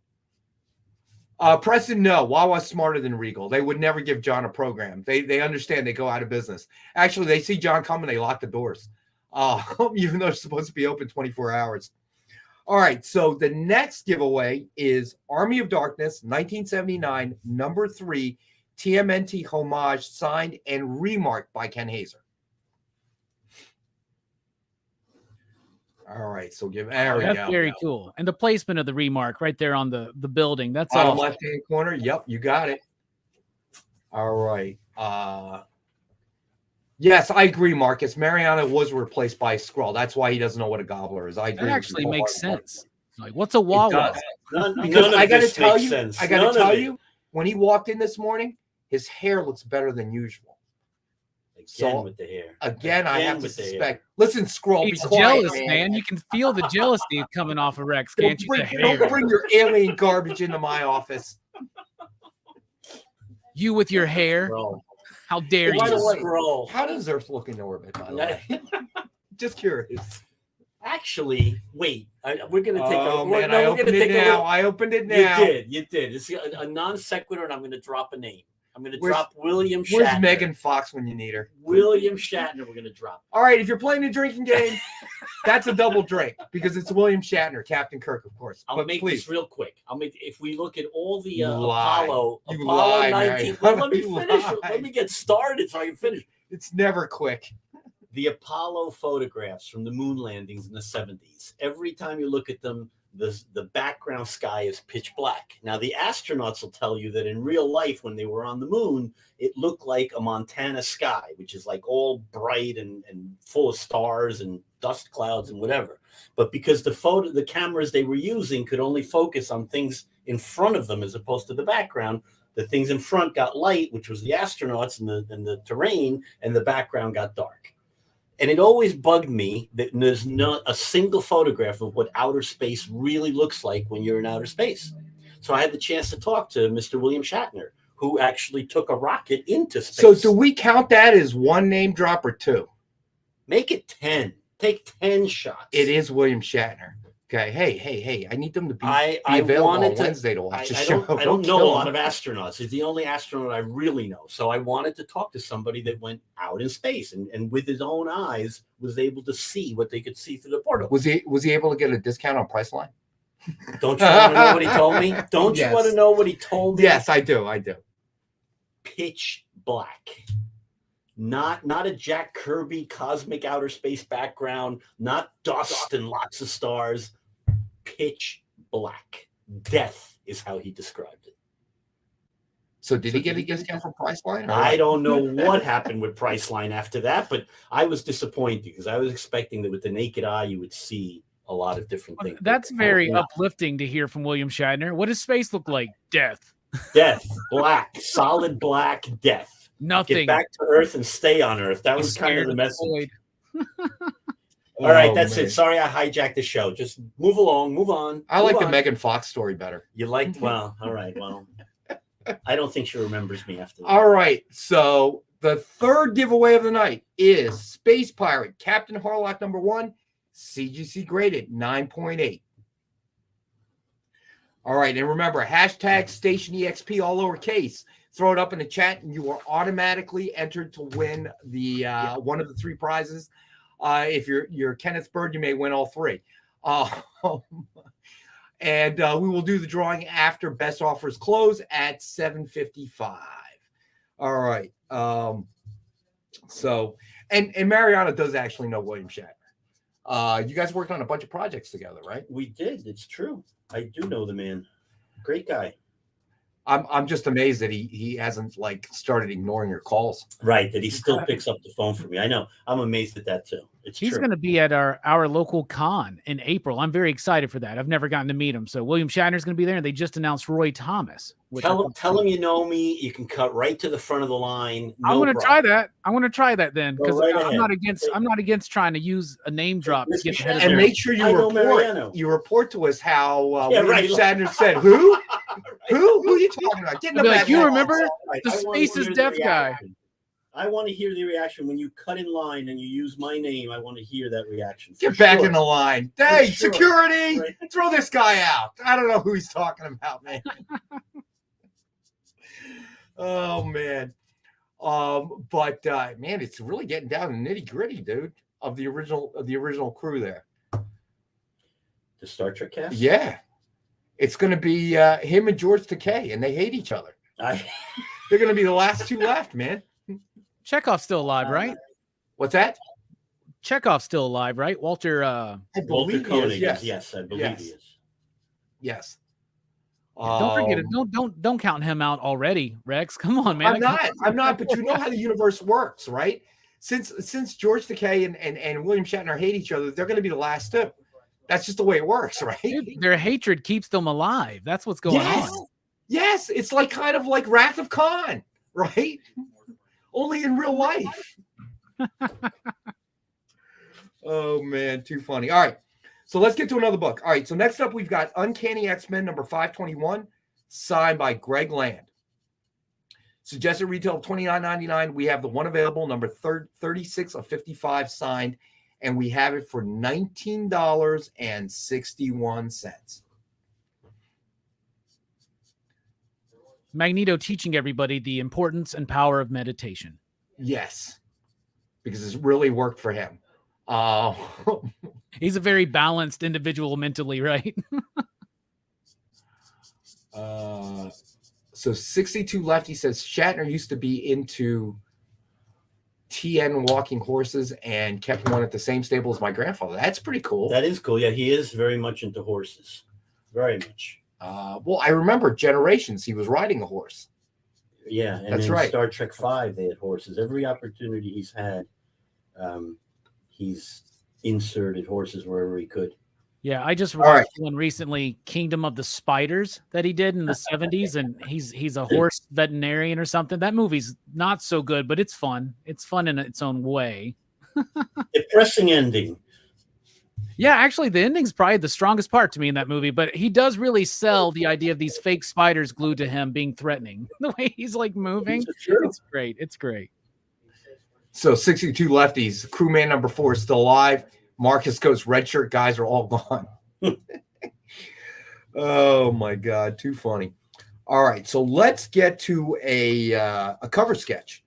Preston, no. Wawa's smarter than Regal. They would never give John a program. They understand they go out of business. Actually, they see John coming, they lock the doors. Even though it's supposed to be open 24 hours. All right, so the next giveaway is Army of Darkness, 1979, number 3, TMNT homage, signed and remarked by Ken Hazer. All right, so there we go. That's very cool. And the placement of the remark right there on the building. That's bottom left-hand corner. Yep, you got it. All right. Yes, I agree, Marcus. Mariano was replaced by Skrull. That's why he doesn't know what a gobbler is. I agree. That actually makes sense. Like, what's a Wawa? Because I got to tell you, when he walked in this morning, his hair looks better than usual. Again with the hair. Again, I have to suspect. Listen, Skrull, He's jealous, man. You can feel the jealousy coming off of Rex, can't you? Don't bring your alien garbage into my office. You with your hair. Bro. How dare you? Scroll. How does Earth look in orbit, by the way? Just curious. Actually, wait. We're going to take I opened it now. You did. It's a non sequitur, and I'm going to drop a name. I'm going to drop William Shatner. Where's Megan Fox when you need her? William Shatner, we're going to drop. All right, if you're playing a drinking game, that's a double drink because it's William Shatner, Captain Kirk, of course. I'll make this real quick. If we look at all the Apollo 19. Let me finish. Let me get started so I can finish. It's never quick. The Apollo photographs from the moon landings in the 70s. Every time you look at them, the background sky is pitch black. Now, the astronauts will tell you that in real life, when they were on the moon, it looked like a Montana sky, which is like all bright and full of stars and dust clouds and whatever. But because the cameras they were using could only focus on things in front of them as opposed to the background, The things in front got light, which was the astronauts and the terrain, and the background got dark. And it always bugged me that there's not a single photograph of what outer space really looks like when you're in outer space. So I had the chance to talk to Mr. William Shatner, who actually took a rocket into space. So do we count that as one name drop or two? Make it 10. Take 10 shots. It is William Shatner. Okay. Hey. I need them to be available on Wednesday to watch the show. I don't know a lot of astronauts. He's the only astronaut I really know. So I wanted to talk to somebody that went out in space and with his own eyes was able to see what they could see through the portal. Was he able to get a discount on Priceline? Don't you want to know what he told me? Don't you want to know what he told me? Yes, I do. Pitch black. Not a Jack Kirby cosmic outer space background, not dust and lots of stars. Pitch black. Death is how he described it. So did he get a discount from Priceline? I don't know what happened with Priceline after that, but I was disappointed because I was expecting that with the naked eye you would see a lot of different things. That's very uplifting to hear from William Shatner. What does space look like? Death. Death. Black. Solid black. Death. Nothing. Get back to Earth and stay on Earth. That was kind of the message. All right, that's it. Sorry I hijacked the show. Just move along, move on. I like the Megan Fox story better. You liked? Well, all right. Well, I don't think she remembers me after that. All right. So the third giveaway of the night is Space Pirate Captain Harlock #1, CGC graded 9.8. All right. And remember, hashtag StationEXP, all lowercase. Throw it up in the chat, and you are automatically entered to win the one of the three prizes. If you're Kenneth Bird, you may win all three. And we will do the drawing after best offers close at 7:55. All right. So Mariana does actually know William Shatner. You guys worked on a bunch of projects together, right? We did. It's true. I do know the man. Great guy. I'm just amazed that he hasn't started ignoring your calls. Right, that he still picks up the phone for me. I know. I'm amazed at that too. He's going to be at our local con in April. I'm very excited for that. I've never gotten to meet him. So William Shatner's going to be there, and they just announced Roy Thomas. Tell him you know me. You can cut right to the front of the line. I want to try that. I want to try that then, because right I'm not against trying to use a name drop to get ahead of and make sure you report to us how William Shatner said who. Who are you talking about? Get in the back. You remember the Space is Death guy. I want to hear the reaction when you cut in line and you use my name. I want to hear that reaction. Get back in the line. Hey, security, throw this guy out. I don't know who he's talking about, man. Oh, man. But man, it's really getting down to nitty gritty, dude, of the original crew there. The Star Trek cast? Yeah. It's going to be him and George Takei, and they hate each other. They're going to be the last two left, man. Chekhov's still alive, right? What's that? Chekhov's still alive, right? Walter Koenig. Yes, I believe he is. Yes. Don't forget it. Don't count him out already, Rex. Come on, man. I'm not. But you know how the universe works, right? Since George Takei and William Shatner hate each other, they're going to be the last two. That's just the way it works, right? Dude, their hatred keeps them alive. That's what's going on. Yes, it's kind of like Wrath of Khan, right? Only in real life. Oh, man, too funny. All right, so let's get to another book. All right, so next up we've got Uncanny X-Men number 521, signed by Greg Land. Suggested retail of $29.99. We have the one available, number 36 of 55, signed, and we have it for $19.61. Magneto teaching everybody the importance and power of meditation. Yes, because it's really worked for him. He's a very balanced individual mentally, right? So 62 left. He says Shatner used to be into TN walking horses and kept one at the same stable as my grandfather. That's pretty cool. That is cool. Yeah, he is very much into horses. Very much. Well, I remember Generations. He was riding a horse. Yeah, and that's in right. Star Trek V, they had horses. Every opportunity he's had, he's inserted horses wherever he could. Yeah, I just All right. watched one recently, Kingdom of the Spiders, that he did in the 70s, and he's a horse veterinarian or something. That movie's not so good, but it's fun. It's fun in its own way. Depressing ending. Yeah, actually, the ending's probably the strongest part to me in that movie, but he does really sell the idea of these fake spiders glued to him being threatening. The way he's like moving, it's great. It's great. So 62 lefties. Crewman number 4 is still alive. Marcus Coast red shirt guys are all gone. Oh my God, too funny. All right, so let's get to a cover sketch.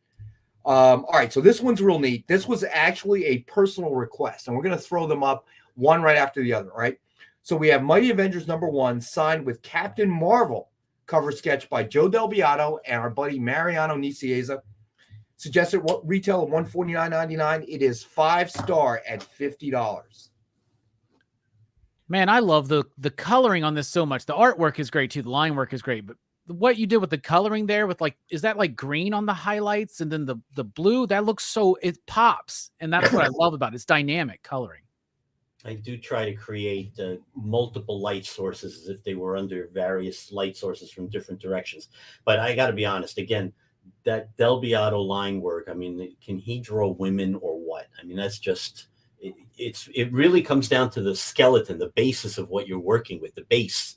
All right, so this one's real neat. This was actually a personal request, and we're going to throw them up one right after the other, right? So we have Mighty Avengers number 1 signed with Captain Marvel, cover sketch by Joe Del Beato and our buddy Mariano Nicieza. Suggested retail of $149.99. It is 5-star at $50. Man, I love the coloring on this so much. The artwork is great too. The line work is great, but what you did with the coloring there with like, is that like green on the highlights and then the blue? That looks so, it pops. And that's what I love about it. It's dynamic coloring. I do try to create multiple light sources as if they were under various light sources from different directions. But I got to be honest, again, that Del Beato line work, I mean, can he draw women or what? I mean, that's just, it really comes down to the skeleton, the basis of what you're working with, the base.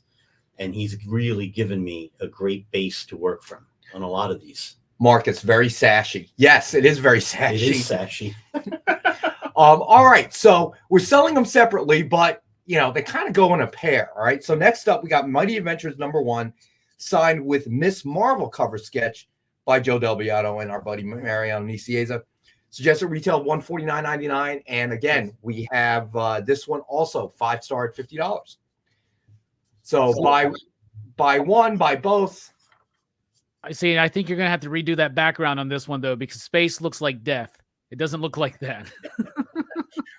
And he's really given me a great base to work from on a lot of these. Marcus, very sashy. Yes, it is very sashy. It is sashy. All right, so we're selling them separately, but they kind of go in a pair. All right, so next up we got Mighty Adventures number 1, signed with Miss Marvel cover sketch by Joe Del Beato and our buddy Mariano Nicieza. Suggested retail of $149.99, and again we have this one also 5-star at $50. So buy one, buy both. I see. I think you're gonna have to redo that background on this one though, because space looks like death. It doesn't look like that.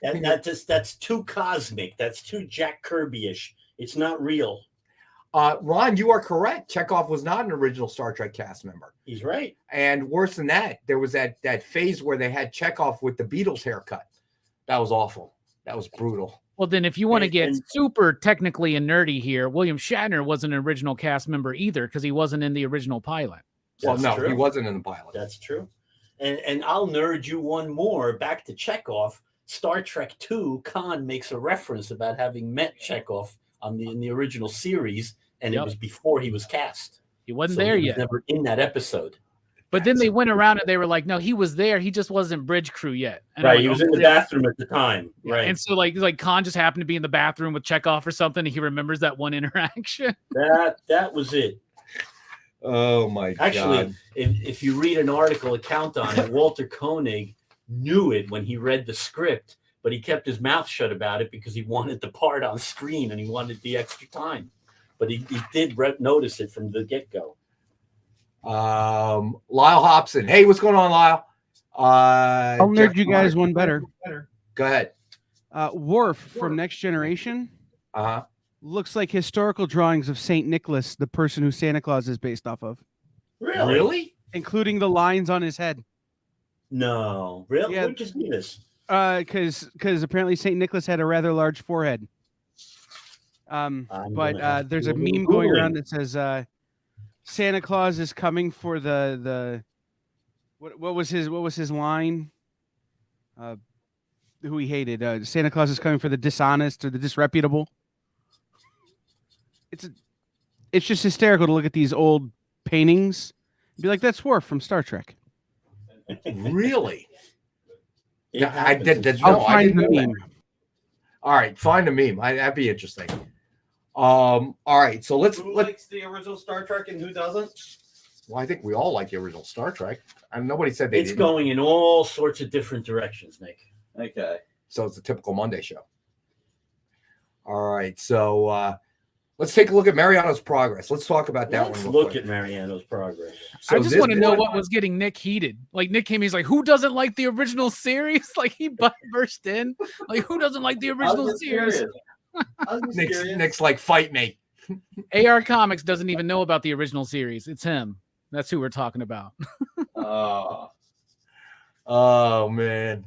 That's too cosmic. That's too Jack Kirby-ish. It's not real. Ron, you are correct. Chekhov was not an original Star Trek cast member. He's right. And worse than that, there was that phase where they had Chekhov with the Beatles haircut. That was awful. That was brutal. Well, then if you want to get super technically and nerdy here, William Shatner wasn't an original cast member either because he wasn't in the original pilot. Well, no, he wasn't in the pilot. That's true. And I'll nerd you one more back to Chekhov. Star Trek II, Khan makes a reference about having met Chekhov in the original series, and it was before he was cast. He wasn't there yet. Never in that episode. But then they went around and they were like, no, he was there. He just wasn't bridge crew yet. And right. He was in the bathroom at the time. Right. And so like Khan just happened to be in the bathroom with Chekhov or something. And he remembers that one interaction. That was it. Oh my God. Actually, if you read an account on it, Walter Koenig knew it when he read the script, but he kept his mouth shut about it because he wanted the part on screen and he wanted the extra time. But he did notice it from the get-go. Lyle Hobson. Hey, what's going on, Lyle? I'll nerd you guys one better. Go ahead. Worf from Next Generation. Looks like historical drawings of Saint Nicholas, the person who Santa Claus is based off of. Really? Including the lines on his head. No. Really? Yeah. Where'd you see this? Because apparently Saint Nicholas had a rather large forehead. But there's a meme going around that says Santa Claus is coming for the what was his line? Who he hated. Santa Claus is coming for the dishonest or the disreputable. It's just hysterical to look at these old paintings and be like, that's Worf from Star Trek. Really? Yeah, I did. I'll find the meme. All right, find a meme. That'd be interesting. All right, so Who likes the original Star Trek and who doesn't? Well, I think we all like the original Star Trek. Nobody said they It's didn't. going in all sorts of different directions, Nick. Okay. So it's a typical Monday show. All right, so let's take a look at Mariano's progress. Let's talk about that Let's one. look at Mariano's progress. So I just want to know what was getting Nick heated. Like Nick came, he's like, who doesn't like the original series? Like he burst in. Like who doesn't like the original series? Nick's like, fight me. AR Comics doesn't even know about the original series. It's him. That's who we're talking about. Oh man.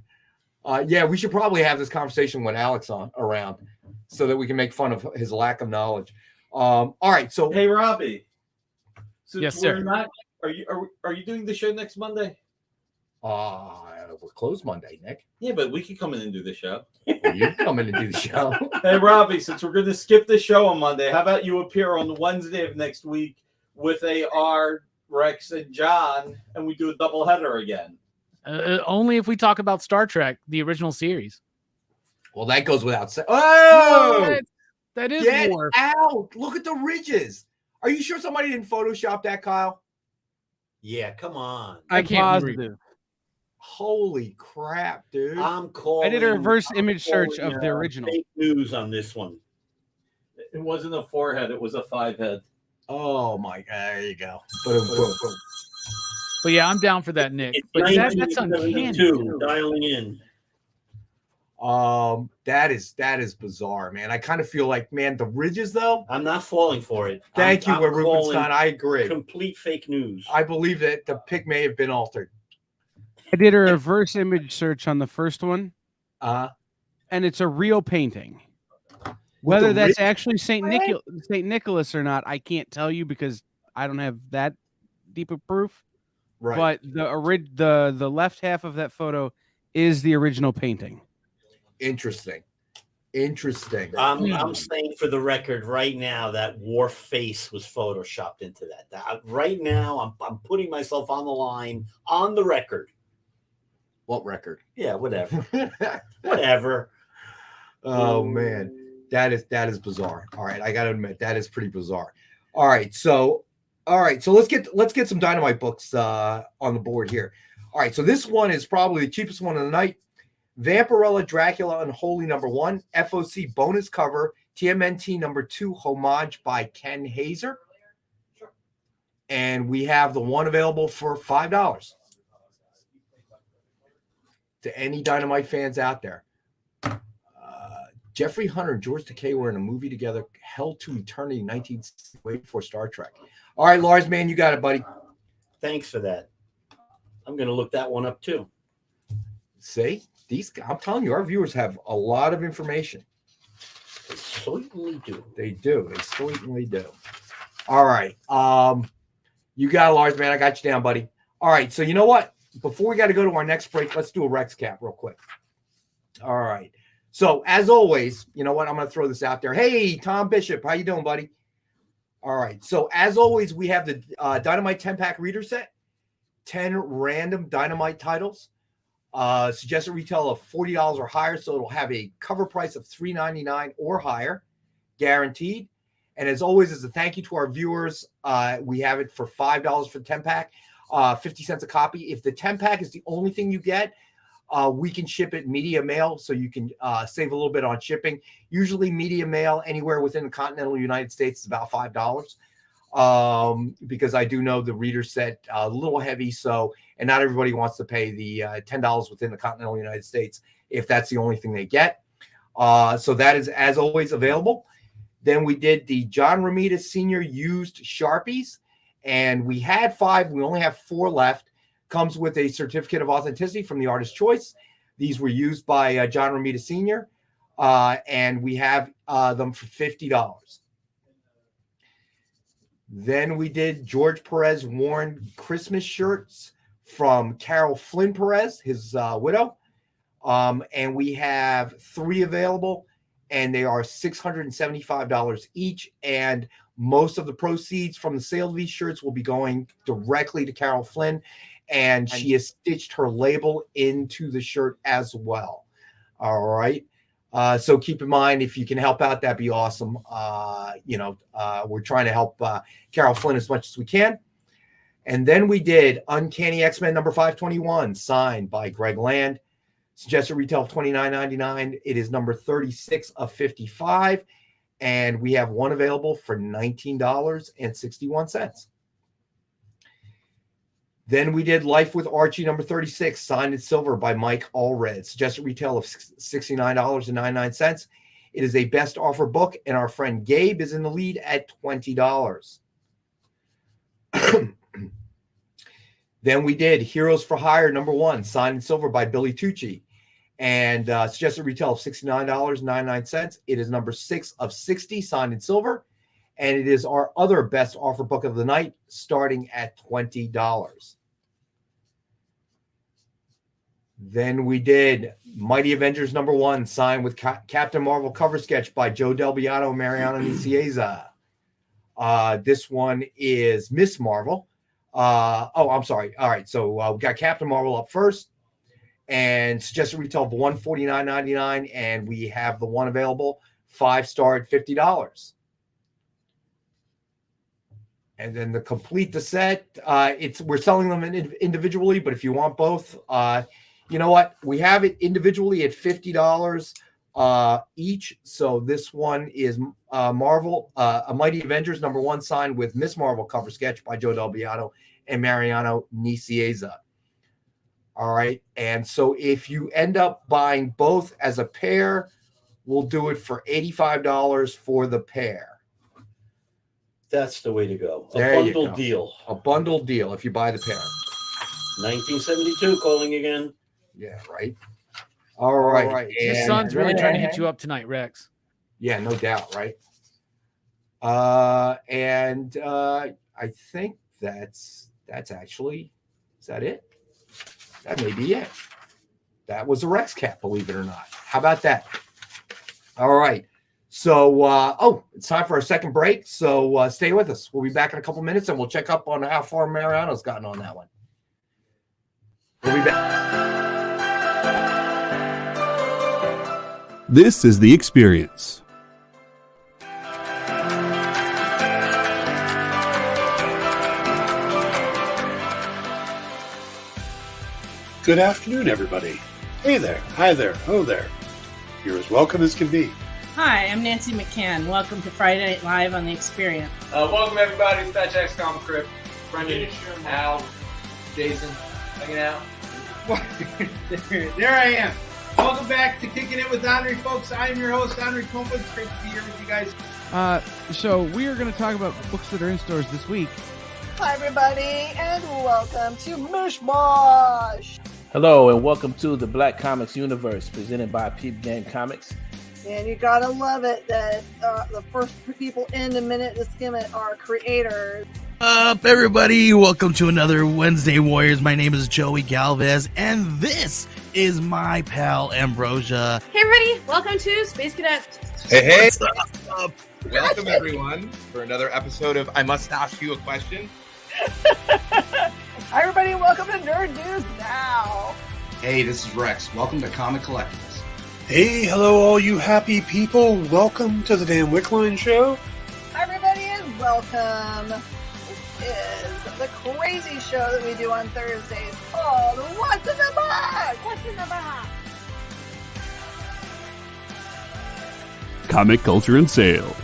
Yeah, we should probably have this conversation with Alex around. so that we can make fun of his lack of knowledge. All right. So, Hey, Robbie. Yes, sir. Are you doing the show next Monday? we're closed Monday, Nick. Yeah, but we can come in and do the show. You come in and do the show. Hey, Robbie, since we're going to skip the show on Monday, how about you appear on Wednesday of next week with AR, Rex, and John, and we do a doubleheader again? Only if we talk about Star Trek, the original series. Well, that goes without saying. Oh, that is get Worf. out! Look at the ridges. Are you sure somebody didn't Photoshop that, Kyle? Yeah, come on. I'm positive. Holy crap, dude! I'm calling. I did a reverse image search of the original. Fake news on this one. It wasn't a 4-head; it was a 5-head. Oh my God! There you go. Boom, boom, boom. But yeah, I'm down for that, Nick. It's But that's uncanny. 1972, dialing in. That is bizarre, man. I kind of feel like, man, the ridges though. I'm not falling for it. Thank you, I'm Rubenstein. I agree. Complete fake news. I believe that the pic may have been altered. I did a reverse image search on the first one, and it's a real painting. Whether that's actually Saint Nicholas or not, I can't tell you because I don't have that deep of proof. Right. But the left half of that photo is the original painting. Interesting. I'm saying for the record right now that Worf face was photoshopped into that. Right now, I'm putting myself on the line on the record. What record? Yeah, whatever. Whatever. Oh man, that is bizarre. All right, I gotta admit that is pretty bizarre. All right, so let's get some Dynamite books on the board here. All right, so this one is probably the cheapest one of the night. Vampirella Dracula Unholy #1, FOC bonus cover, TMNT #2, homage by Ken Hazer. And we have the one available for $5. To any Dynamite fans out there. Jeffrey Hunter and George Takei were in a movie together, Held to Eternity, 1960, way before Star Trek. All right, Lars, man, you got it, buddy. Thanks for that. I'm going to look that one up too. See? I'm telling you, our viewers have a lot of information. They certainly do. They do. They certainly do. All right. You got it, Lars, man. I got you down, buddy. All right. So you know what? Before we got to go to our next break, let's do a Rex cap real quick. All right. So as always, you know what? I'm going to throw this out there. Hey, Tom Bishop, how you doing, buddy? All right. So as always, we have the Dynamite 10-pack reader set, 10 random Dynamite titles. Suggested retail of $40 or higher, so it'll have a cover price of $3.99 or higher, guaranteed. And as always, as a thank you to our viewers, we have it for $5 for the 10-pack, 50 cents a copy. If the 10-pack is the only thing you get, we can ship it media mail, so you can save a little bit on shipping. Usually media mail anywhere within the continental United States is about $5. Because I do know the reader set a little heavy, and not everybody wants to pay the $10 within the continental United States if that's the only thing they get. So that is, as always, available. Then we did the John Romita Sr. used Sharpies, and we had 5. We only have 4 left. Comes with a certificate of authenticity from the artist's choice. These were used by John Romita Sr., and we have them for $50. Then we did George Perez worn Christmas shirts from Carol Flynn Perez, his widow. And we have 3 available, and they are $675 each. And most of the proceeds from the sale of these shirts will be going directly to Carol Flynn. And she has stitched her label into the shirt as well. All right. So keep in mind, if you can help out, that'd be awesome. We're trying to help Carol Flynn as much as we can. And then we did Uncanny X-Men number 521, signed by Greg Land. Suggested retail of $29.99. It is number 36 of 55. And we have one available for $19.61. Then we did Life with Archie number 36, signed in silver by Mike Allred. Suggested retail of $69.99. It is a best offer book, and our friend Gabe is in the lead at $20. Then we did Heroes for Hire number 1, signed in silver by Billy Tucci. and suggested retail of $69.99. It is number 6 of 60, signed in silver, and it is our other best offer book of the night, starting at $20. Then we did Mighty Avengers number 1, signed with Captain Marvel cover sketch by Joe Del Beato and Mariano Nicieza. This one is Miss Marvel. I'm sorry. All right, so we got Captain Marvel up first, and suggested retail of $149.99, and we have the one available, 5-star at $50. And then to complete the set, we're selling them individually, but if you want both, you know what? We have it individually at $50 each. So this one is Marvel, a Mighty Avengers number 1, signed with Miss Marvel cover sketch by Joe Del Beato and Mariano Nicieza. All right. And so if you end up buying both as a pair, we'll do it for $85 for the pair. That's the way to go. A There you bundle go. deal. A bundle deal if you buy the pair. 1972 calling again. Yeah, right. All right. Your son's really trying to hit you up tonight, Rex. Yeah, no doubt, right? And I think that's actually, is that it? That may be it. That was a Rex cap, believe it or not. How about that? All right. So, it's time for our second break. So stay with us. We'll be back in a couple minutes, and we'll check up on how far Mariano's gotten on that one. We'll be back. This is The Experience. Good afternoon, everybody. Hey there, hi there, oh there. You're as welcome as can be. Hi, I'm Nancy McCann. Welcome to Friday Night Live on The Experience. Welcome, everybody. It's Fat Jack's Comic Crypt. Brendan, Al, Jason, hanging out. There I am. Welcome back to Kicking It with Henry, folks. I am your host, Henry Kumpa. It's great to be here with you guys. So we are going to talk about books that are in stores this week. Hi, everybody, and welcome to Mishmash. Hello, and welcome to the Black Comics Universe, presented by Peep Game Comics. And you gotta love it that the first people in the minute to skim it are creators. Up, everybody! Welcome to another Wednesday Warriors. My name is Joey Galvez, and this is my pal Ambrosia. Hey, everybody. Welcome to Space Cadet. Hey. What's up? Welcome, everyone, for another episode of I Must Ask You a Question. Hi, everybody. Welcome to Nerd News Now. Hey, this is Rex. Welcome to Comic Collectables. Hey, hello, all you happy people. Welcome to the Dan Wickline Show. Hi, everybody, and welcome. This is the crazy show that we do on Thursdays called What's in the Box? What's in the Box? Comic culture and sales.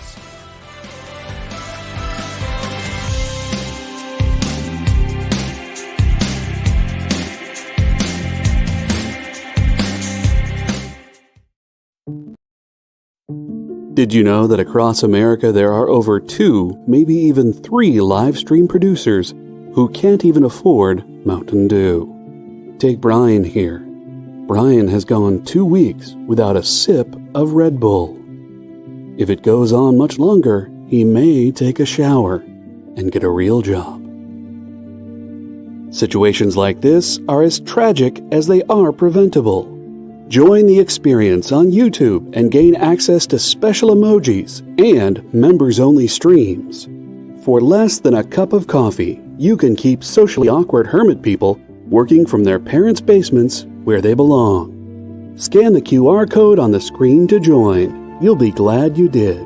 Did you know that across America there are over 2, maybe even 3 live stream producers who can't even afford Mountain Dew? Take Brian here. Brian has gone 2 weeks without a sip of Red Bull. If it goes on much longer, he may take a shower and get a real job. Situations like this are as tragic as they are preventable. Join The Experience on YouTube and gain access to special emojis and members-only streams. For less than a cup of coffee, you can keep socially awkward hermit people working from their parents' basements where they belong. Scan the QR code on the screen to join. You'll be glad you did.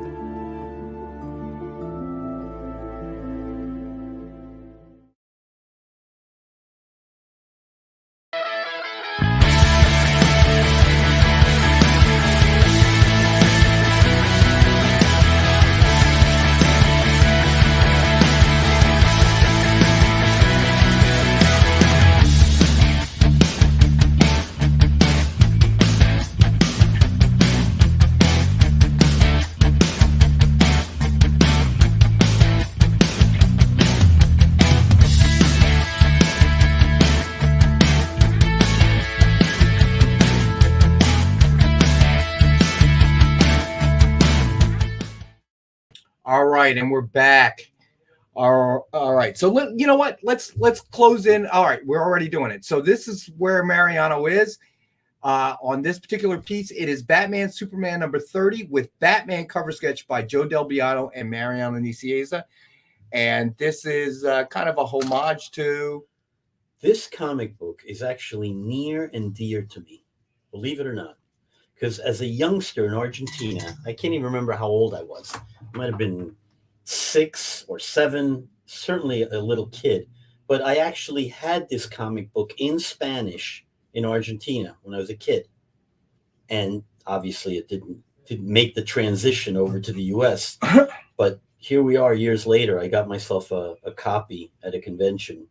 right, and we're back. All right. So you know what? Let's close in. All right, we're already doing it. So this is where Mariano is. On this particular piece, it is Batman Superman number 30 with Batman cover sketch by Joe Del Beato and Mariano Nicieza. And this is kind of a homage to... This comic book is actually near and dear to me, believe it or not. Because as a youngster in Argentina, I can't even remember how old I was. I might have been 6 or 7, certainly a little kid. But I actually had this comic book in Spanish in Argentina when I was a kid. And obviously it didn't make the transition over to the US. But here we are years later. I got myself a copy at a convention,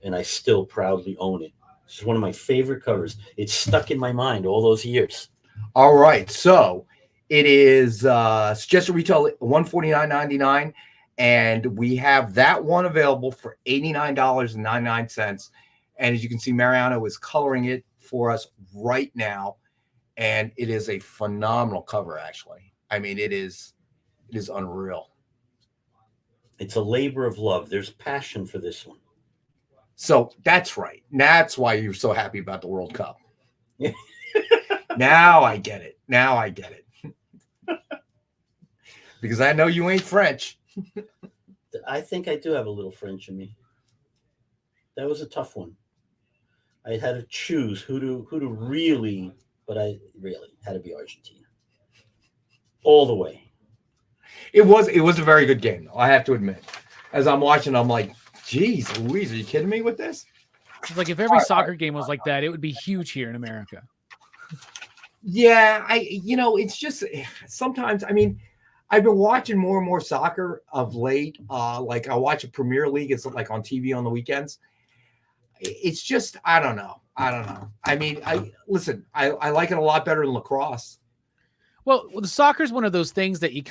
and I still proudly own it. It's one of my favorite covers. It's stuck in my mind all those years. All right. So it is suggested retail $149.99. And we have that one available for $89.99. And as you can see, Mariano is coloring it for us right now. And it is a phenomenal cover, actually. I mean, it is unreal. It's a labor of love. There's passion for this one. So that's right. That's why you're so happy about the World Cup. Now I get it. Because I know you ain't French. I think I do have a little French in me. That was a tough one. I had to choose who to really, but I really had to be Argentina. All the way. It was a very good game, though, I have to admit. As I'm watching, I'm like, geez, Louise, are you kidding me with this? It's like if every soccer game was like that, it would be huge here in America. Yeah, it's just sometimes, I mean, I've been watching more and more soccer of late. Like I watch a Premier League. It's like on TV on the weekends. It's just, I don't know. I mean, I like it a lot better than lacrosse. Well, the soccer is one of those things that you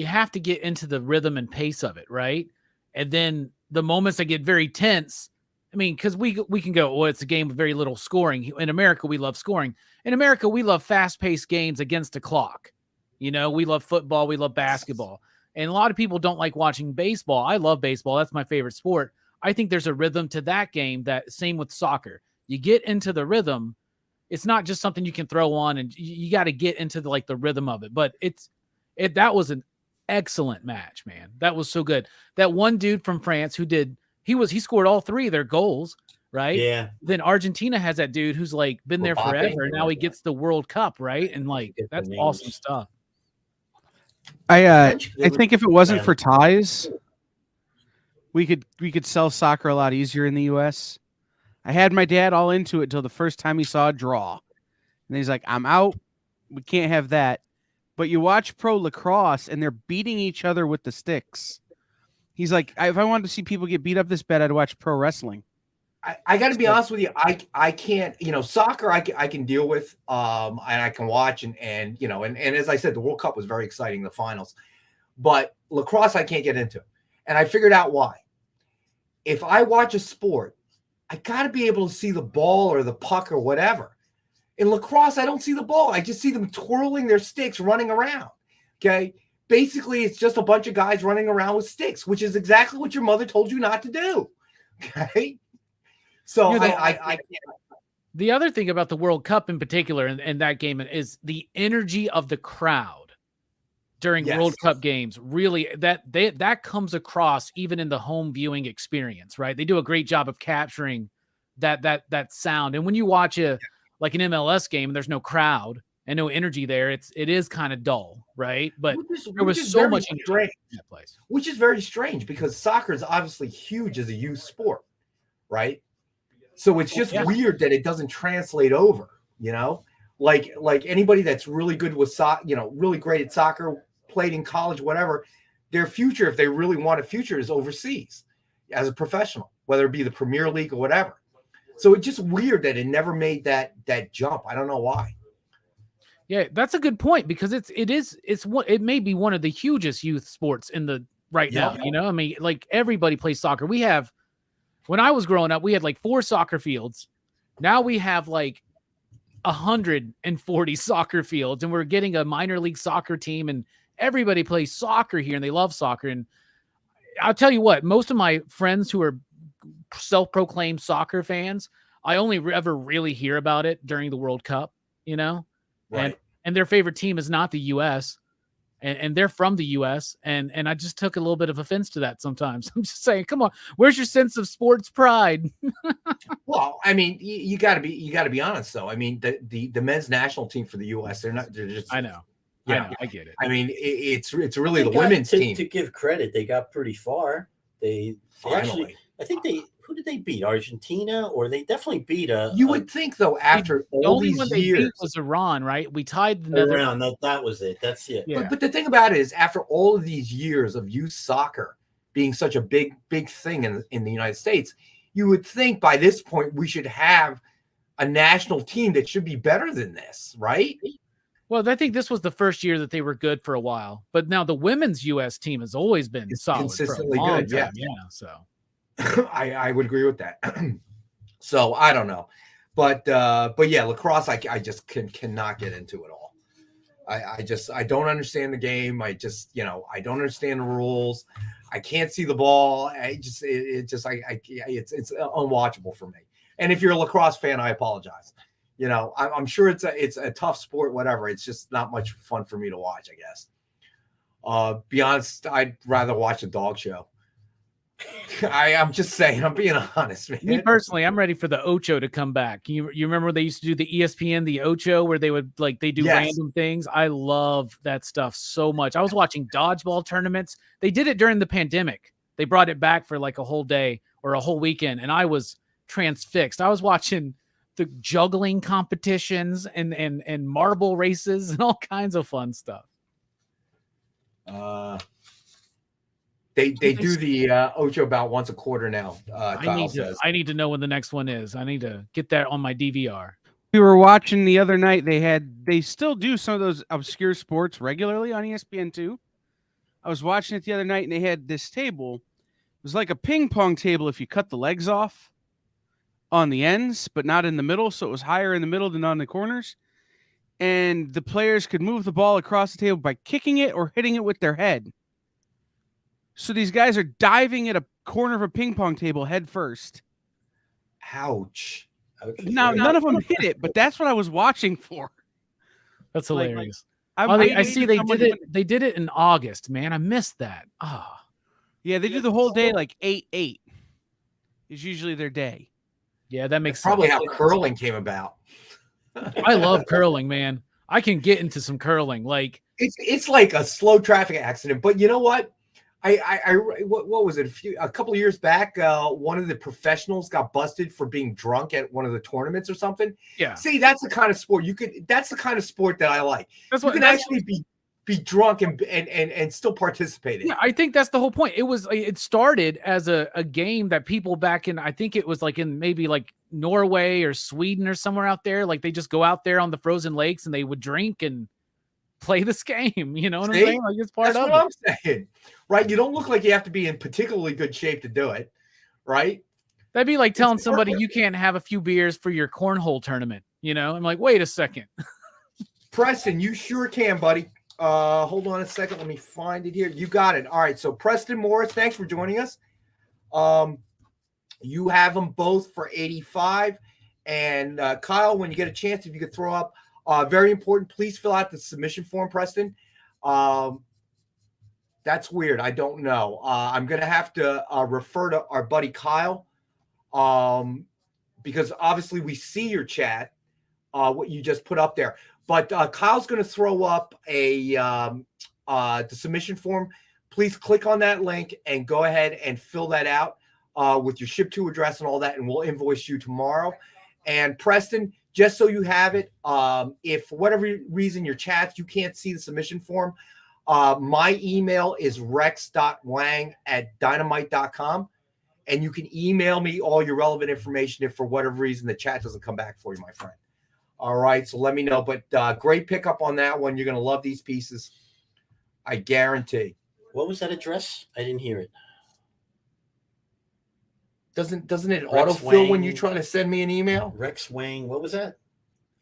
have to get into the rhythm and pace of it, right? And then the moments that get very tense, I mean, because we can go, well, it's a game with very little scoring. In America, we love scoring. In America, we love fast-paced games against the clock. You know, we love football, we love basketball. And a lot of people don't like watching baseball. I love baseball. That's my favorite sport. I think there's a rhythm to that game, that same with soccer. You get into the rhythm. It's not just something you can throw on, and you got to get into the rhythm of it. But that was an excellent match, man. That was so good. That one dude from France he scored all 3 of their goals, right? Yeah. Then Argentina has that dude who's like been there forever, and now he gets the World Cup, right? And like that's awesome stuff. I think if it wasn't for ties, we could sell soccer a lot easier in the US. I had my dad all into it till the first time he saw a draw. And he's like, I'm out. We can't have that. But you watch pro lacrosse and they're beating each other with the sticks. He's like, if I wanted to see people get beat up this bad, I'd watch pro wrestling. I got to be honest with you. I can't, soccer I can deal with, and I can watch and as I said, the World Cup was very exciting, the finals, but lacrosse I can't get into, and I figured out why. If I watch a sport, I got to be able to see the ball or the puck or whatever. In lacrosse, I don't see the ball. I just see them twirling their sticks, running around. Okay, basically, it's just a bunch of guys running around with sticks, which is exactly what your mother told you not to do. Okay. So I can't. The other thing about the World Cup in particular and that game is the energy of the crowd during World Cup games. Really, that comes across even in the home viewing experience, right? They do a great job of capturing that sound. And when you watch like an MLS game, and there's no crowd and no energy there, it is kind of dull, right? But there was so much energy in that place, which is very strange because soccer is obviously huge as a youth sport, right? So it's just weird that it doesn't translate over, like anybody that's really good with soccer, really great at soccer, played in college, whatever, their future, if they really want a future, is overseas as a professional, whether it be the Premier League or whatever. So it's just weird that it never made that jump. I don't know why. Yeah, that's a good point because it may be one of the hugest youth sports in the right now. I mean, like everybody plays soccer. When I was growing up, we had like 4 soccer fields. Now we have like 140 soccer fields, and we're getting a minor league soccer team. And everybody plays soccer here and they love soccer. And I'll tell you what, most of my friends who are self-proclaimed soccer fans, I only ever really hear about it during the World Cup, Right. And their favorite team is not the U.S. And they're from the U.S. And I just took a little bit of offense to that sometimes. I'm just saying, come on, where's your sense of sports pride? Well, I mean, you got to be honest though. I mean, the men's national team for the U.S. They're just. I know. I get it. I mean, it's really the women's team. To give credit, they got pretty far. They actually, I think who did they beat? Argentina, or they definitely beat You would think though, after all these one years, they beat was Iran, right? We tied the Netherlands. That was it. That's it. Yeah. But the thing about it is, after all of these years of youth soccer being such a big thing in the United States, you would think by this point we should have a national team that should be better than this, right? Well, I think this was the first year that they were good for a while, but now the women's U.S. team has always been solid, consistently for a long good. time. Yeah. So I would agree with that. So I don't know, but yeah, lacrosse I just cannot get into it all. I don't understand the game. I don't understand the rules. I can't see the ball. It's unwatchable for me. And if you're a lacrosse fan, I apologize. I'm sure it's a tough sport, whatever. It's just not much fun for me to watch, I guess. Be honest, I'd rather watch a dog show. I'm just saying, I'm being honest, man. Me personally, I'm ready for the Ocho to come back. You remember they used to do the ESPN, the Ocho, where they would they do random things. I love that stuff so much. I was watching dodgeball tournaments. They did it during the pandemic. They brought it back for like a whole day or a whole weekend, and I was transfixed. I was watching the juggling competitions and marble races and all kinds of fun stuff. They do the Ocho about once a quarter now. Kyle says. I need to know when the next one is. I need to get that on my DVR. We were watching the other night. They still do some of those obscure sports regularly on ESPN2. I was watching it the other night, and they had this table. It was like a ping pong table if you cut the legs off on the ends, but not in the middle. So it was higher in the middle than on the corners. And the players could move the ball across the table by kicking it or hitting it with their head. So these guys are diving at a corner of a ping pong table head first. Ouch. Now, none of them hit it, but that's what I was watching for. That's hilarious. I see they did it. They did it in August, man. I missed that. Yeah, they do the whole day like 8 is usually their day. Yeah, that makes probably sense. how curling came about. I love curling, man. I can get into some curling. Like it's like a slow traffic accident, but you know what? What was it? A couple of years back, one of the professionals got busted for being drunk at one of the tournaments or something. Yeah. See, that's the kind of sport that's the kind of sport that I like. You can actually be drunk and still participate in. Yeah, I think that's the whole point. It started as a game that people back in, I think it was like in maybe like Norway or Sweden or somewhere out there. Like they just go out there on the frozen lakes and they would drink and play this game. You know what I'm saying? Like it's part of it. That's what I'm saying. Right? You don't look like you have to be in particularly good shape to do it. Right? That'd be like telling somebody you can't have a few beers for your cornhole tournament. You know? I'm like, wait a second. Preston, you sure can, buddy. Hold on a second. Let me find it here. You got it. All right. So Preston Morris, thanks for joining us. You have them both for 85. And Kyle, when you get a chance, if you could throw up, very important, please fill out the submission form, Preston. That's weird. I don't know. I'm going to have to refer to our buddy Kyle because obviously we see your chat, what you just put up there. But Kyle's going to throw up the submission form. Please click on that link and go ahead and fill that out with your ship to address and all that, and we'll invoice you tomorrow. And Preston, just so you have it, if for whatever reason your chats, you can't see the submission form, my email is rex.wang@dynamite.com. And you can email me all your relevant information if for whatever reason the chat doesn't come back for you, my friend. All right, so let me know. But great pickup on that one. You're going to love these pieces. I guarantee. What was that address? I didn't hear it. Doesn't it Rex autofill Wang, when you're trying to send me an email? Rex Wang. What was that?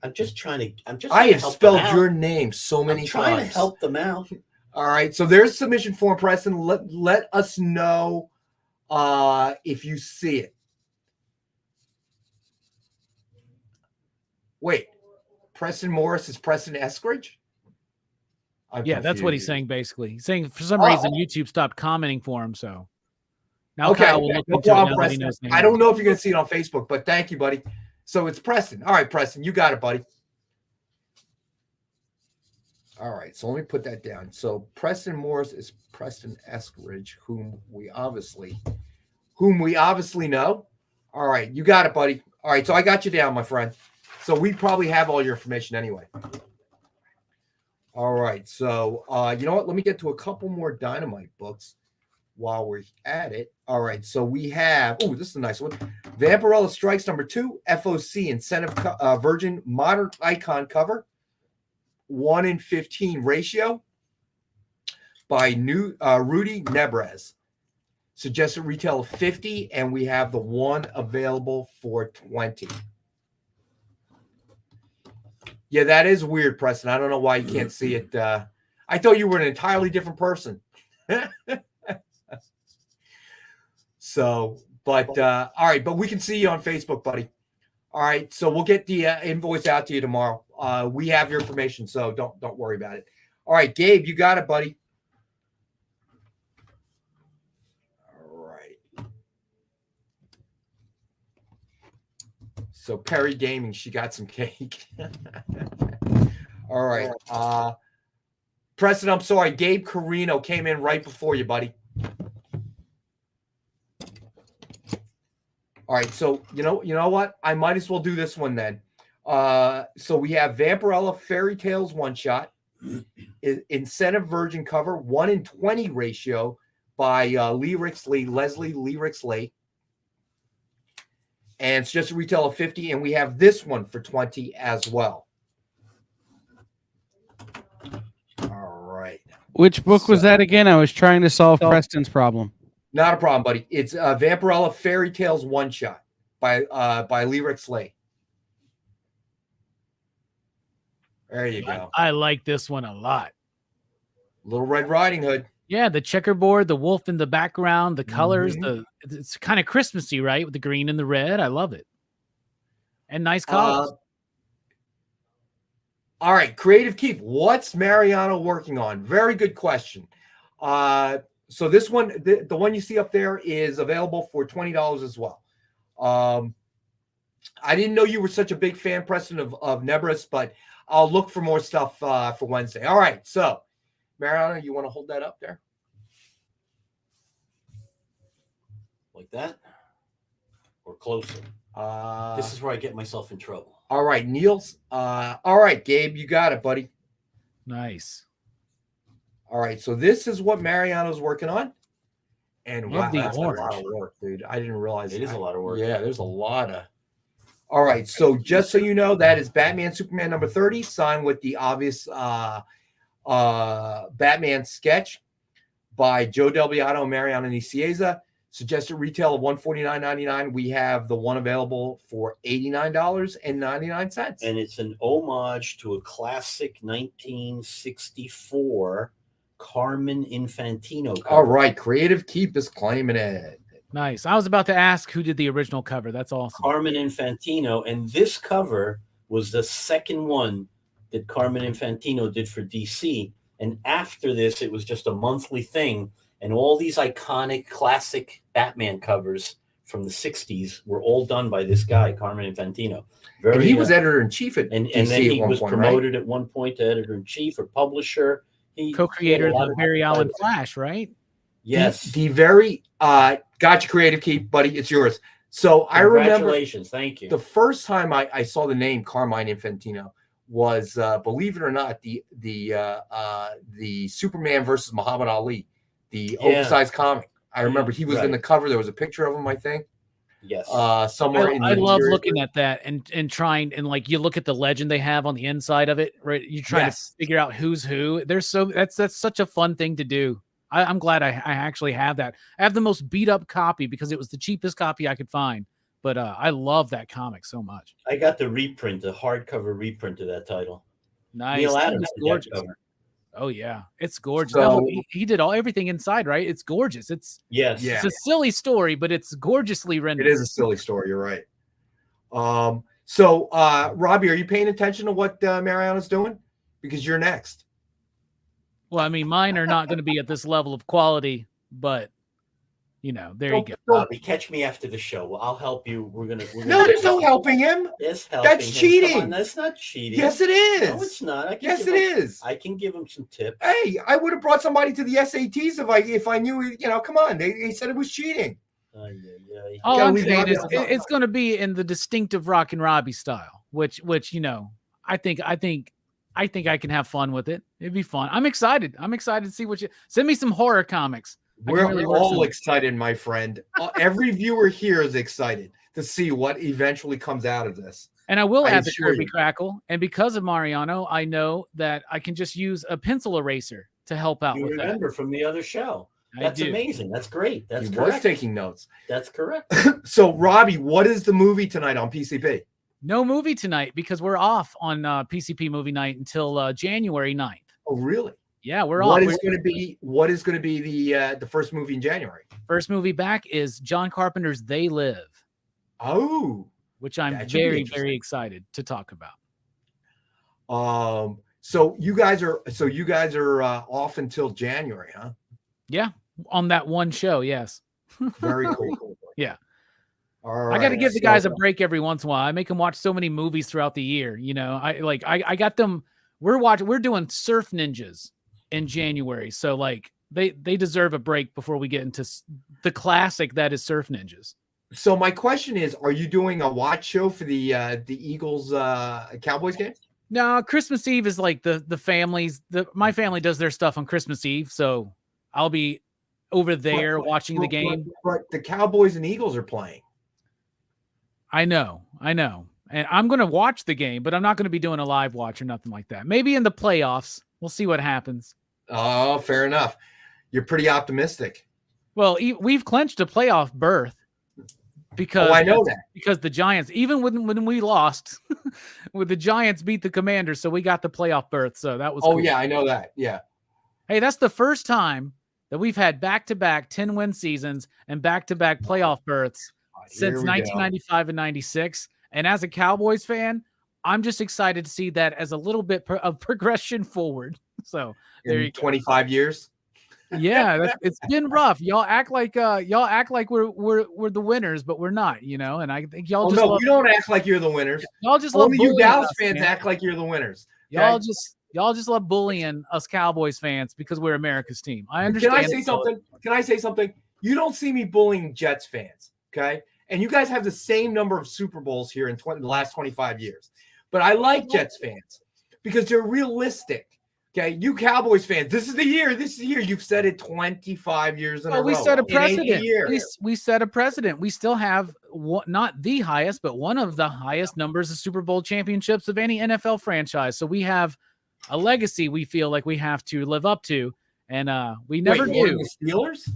I have spelled your name so many times. Trying to help them out. All right, so there's a submission form, Preston. Let us know if you see it. Wait, Preston Morris is Preston Eskridge? Yeah, that's what he's saying basically. He's saying for some reason YouTube stopped commenting for him, so now Kyle will look into it now that he knows the I don't know if you're going to see it on Facebook, but thank you, buddy. So it's Preston. All right, Preston, you got it, buddy. All right, so let me put that down. So Preston Morris is Preston Eskridge, whom we obviously know. All right, you got it, buddy. All right, so I got you down, my friend. So we probably have all your information anyway. All right, so you know what? Let me get to a couple more Dynamite books while we're at it. All right, so we have, oh, this is a nice one. Vampirella Strikes #2, FOC Incentive Virgin Modern Icon cover. 1:15 ratio by Rudy Nebrez. Suggested retail of $50, and we have the one available for $20. Yeah, that is weird, Preston. I don't know why you can't see it. I thought you were an entirely different person. So, but all right, but we can see you on Facebook, buddy. All right, so we'll get the invoice out to you tomorrow. We have your information, so don't worry about it. All right, Gabe, you got it, buddy. All right. So Perry Gaming, she got some cake. All right. Preston, I'm sorry. Gabe Carino came in right before you, buddy. All right, so you know what? I might as well do this one then. So we have Vampirella Fairy Tales one shot, Incentive Virgin cover, 1:20 ratio by Leslie Lee Rixley, and it's just a retail of $50, and we have this one for $20 as well. All right. Which book was that again? I was trying to solve Preston's problem. Not a problem, buddy. It's Vampirella Fairy Tales one shot by Lee Rixley. There you go. I like this one a lot. Little Red Riding Hood. Yeah, the checkerboard, the wolf in the background, the colors, it's kind of Christmassy, right? With the green and the red. I love it. And nice colors. All right, Creative Keep. What's Mariano working on? Very good question. So this one, the one you see up there is available for $20 as well. I didn't know you were such a big fan, Preston, of Nebrez, but I'll look for more stuff for Wednesday. All right, so Mariano, you want to hold that up there? Like that? Or closer? This is where I get myself in trouble. All right, Niels. All right, Gabe, you got it, buddy. Nice. All right, so this is what Mariano's working on. And wow, that's a lot of work, dude. I didn't realize it is a lot of work. Yeah, there's a lot of. All right, so just so you know, that is Batman Superman #30, signed with the obvious Batman sketch by Joe Del Beato and Mariano Nicieza. Suggested retail of $149.99. We have the one available for $89.99. And it's an homage to a classic 1964 Carmen Infantino cover. All right, Creative Keep is claiming it. Nice. I was about to ask who did the original cover. That's awesome. Carmen Infantino. And this cover was the second one that Carmen Infantino did for DC. And after this, it was just a monthly thing. And all these iconic classic Batman covers from the 60s were all done by this guy, Carmen Infantino. And he was editor-in-chief at DC and then he was point, promoted right? at one point to editor-in-chief or publisher. He co-creator of the Barry Allen Flash, right? Yes. The very gotcha, Creative Keep, buddy. It's yours. So I remember. Congratulations. Thank you. The first time I saw the name Carmine Infantino was, believe it or not, the Superman versus Muhammad Ali, the oversized comic. I remember he was in the cover. There was a picture of him, I think. Yes. Somewhere in the I love interior. looking at that and trying and like you look at the legend they have on the inside of it, right? You're trying to figure out who's who. There's that's such a fun thing to do. I'm glad I actually have that. I have the most beat up copy because it was the cheapest copy I could find. But I love that comic so much. I got the reprint, the hardcover reprint of that title. Nice. Neil Adams That's did that gorgeous. cover. Oh yeah, it's gorgeous. So- He did everything inside, right? It's gorgeous. It's Yes. a silly story, but it's gorgeously rendered. It is a silly story. You're right. So Robbie, are you paying attention to what Mariana's doing? Because you're next. Well, I mean, mine are not going to be at this level of quality, but there you go. Robbie, catch me after the show. I'll help you. We're gonna No, there's no helping him. Yes, helping That's him. cheating. Come on, that's not cheating. Yes, it is. No, it's not. Yes, it is. I can give him some tips. Hey, I would have brought somebody to the SATs if I knew. Come on. They said it was cheating. All I'm saying is it's going to be in the distinctive Rockin' Robbie style, which I think I can have fun with it. It'd be fun. I'm excited. I'm excited to see what you send me some horror comics. We're all excited, my friend. Every viewer here is excited to see what eventually comes out of this. And I will add the Kirby Crackle. And because of Mariano, I know that I can just use a pencil eraser to help out with that. Remember from the other show. That's amazing. That's great. That's He correct. was taking notes. That's correct. So, Robbie, what is the movie tonight on PCP? No movie tonight because we're off on PCP movie night until January 9th. Oh, really? Yeah, we're What off. is going to be the first movie in January? First movie back is John Carpenter's They Live. Oh, which I'm that should be very excited to talk about. So you guys are off until January, huh? Yeah, on that one show, yes. Very cool. Yeah. All right. I got to give the guys a break every once in a while. I make them watch so many movies throughout the year. I got them. We're doing Surf Ninjas in January, so they deserve a break before we get into the classic that is Surf Ninjas. So my question is, are you doing a watch show for the Eagles Cowboys game? No, Christmas Eve is like the families. My family does their stuff on Christmas Eve, so I'll be over there watching the game. But the Cowboys and Eagles are playing. I know. And I'm going to watch the game, but I'm not going to be doing a live watch or nothing like that. Maybe in the playoffs. We'll see what happens. Oh, fair enough. You're pretty optimistic. Well, we've clinched a playoff berth because I know that. Because the Giants, even when we lost, with the Giants beat the Commanders, so we got the playoff berth. So that was cool. Yeah, I know that. Yeah. Hey, that's the first time that we've had back-to-back 10-win seasons and back-to-back playoff berths since 1995 and 96. And as a Cowboys fan, I'm just excited to see that as a little bit of progression forward. So there you go. 25 years. Yeah, it's been rough. Y'all act like we're the winners, but we're not, And I think y'all just you don't act like you're the winners. Y'all just love only you Dallas us, fans man. act like you're the winners. Okay? Y'all just love bullying us Cowboys fans because we're America's team. I understand. Can I say something? You don't see me bullying Jets fans, okay? And you guys have the same number of Super Bowls here in the last 25 years. But I like Jets fans because they're realistic. Okay, you Cowboys fans, this is the year. You've said it 25 years in a row. We set a precedent. We we set a precedent. We still have not the highest, but one of the highest numbers of Super Bowl championships of any NFL franchise. So we have a legacy we feel like we have to live up to, and we never do. The Steelers?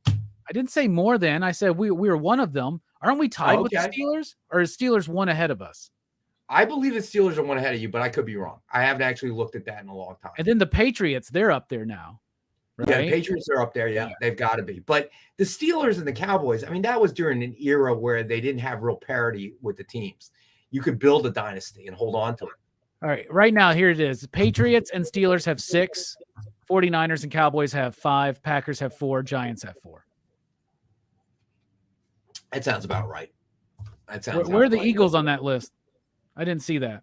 I didn't say more than. I said we were one of them. Aren't we tied with the Steelers, or is Steelers one ahead of us? I believe the Steelers are one ahead of you, but I could be wrong. I haven't actually looked at that in a long time. And then the Patriots, they're up there now. Right? Yeah, the Patriots are up there. Yeah, they've got to be. But the Steelers and the Cowboys, I mean, that was during an era where they didn't have real parity with the teams. You could build a dynasty and hold on to it. All right, right now, here it is. Patriots and Steelers have 6. 49ers and Cowboys have 5. Packers have 4. Giants have 4. That sounds about right. Where are the Eagles on that list? I didn't see that.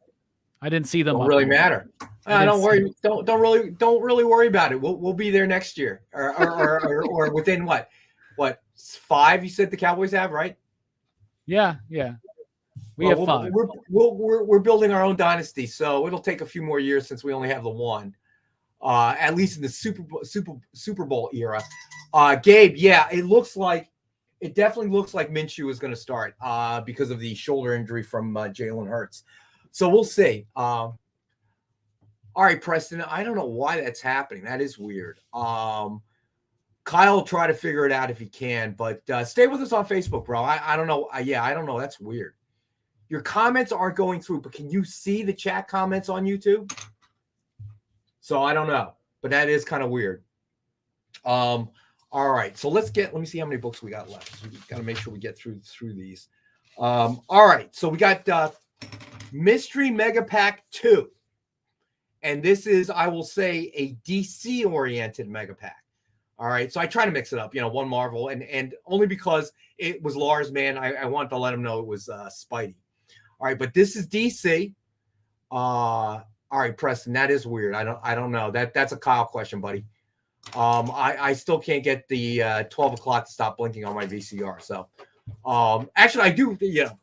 I didn't see them. Don't really matter. Don't worry. Don't really worry about it. We'll be there next year, or within what 5? You said the Cowboys have, right? Yeah. We have 5. We're building our own dynasty, so it'll take a few more years since we only have the one. At least in the Super Bowl era. Gabe, yeah, it definitely looks like Minshew is going to start because of the shoulder injury from Jalen Hurts. So we'll see. All right, Preston, I don't know why that's happening. That is weird. Kyle will try to figure it out if he can, but stay with us on Facebook, bro. I don't know. I don't know. That's weird. Your comments aren't going through, but can you see the chat comments on YouTube? So I don't know. but that is kind of weird. All right, so let me see how many books we got left. We got to make sure we get through these. All right, so we got Mystery Mega Pack 2. And this is, I will say, a DC-oriented Mega Pack. All right, so I try to mix it up, one Marvel, and only because it was Lars, man, I wanted to let him know it was Spidey. All right, but this is DC. All right, Preston, that is weird. I don't know. That's a Kyle question, buddy. I still can't get the 12 o'clock to stop blinking on my VCR. So, actually, I do.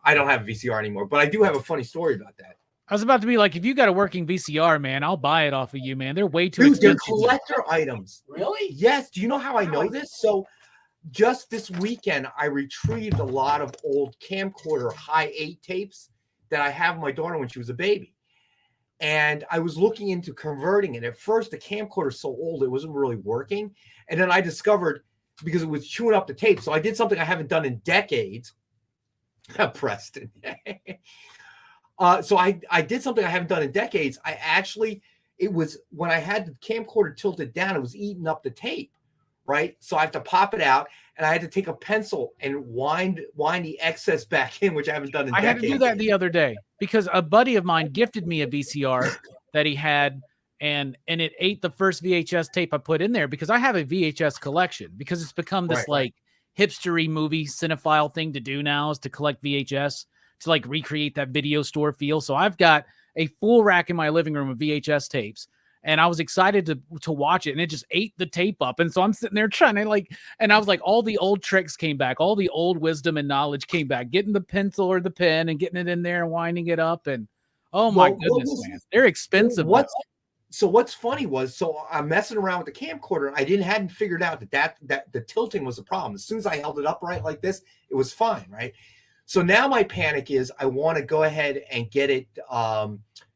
I don't have a VCR anymore, but I do have a funny story about that. I was about to be like, if you got a working VCR, man, I'll buy it off of you, man. They're way too expensive. They're collector items. Really? Yes. Do you know how I know this? So just this weekend, I retrieved a lot of old camcorder high 8 tapes that I have my daughter when she was a baby. And I was looking into converting it. At first, the camcorder is so old, it wasn't really working. And then I discovered, because it was chewing up the tape. So I did something I haven't done in decades. Preston. So I did something I haven't done in decades. It was when I had the camcorder tilted down, it was eating up the tape, right? So I have to pop it out, and I had to take a pencil and wind the excess back in, which I haven't done in decades. I had to do that the other day because a buddy of mine gifted me a VCR that he had, and it ate the first VHS tape I put in there because I have a VHS collection because it's become this like hipstery movie cinephile thing to do now is to collect VHS. To like recreate that video store feel. So I've got a full rack in my living room of VHS tapes, and I was excited to watch it, and it just ate the tape up. And so I'm sitting there trying to and I was like, all the old tricks came back, all the old wisdom and knowledge came back, getting the pencil or the pen and getting it in there and winding it up. And oh my goodness, man, they're expensive. So what's funny was, I'm messing around with the camcorder. I hadn't figured out that the tilting was a problem. As soon as I held it upright like this, it was fine, right? So now my panic is I want to go ahead and get it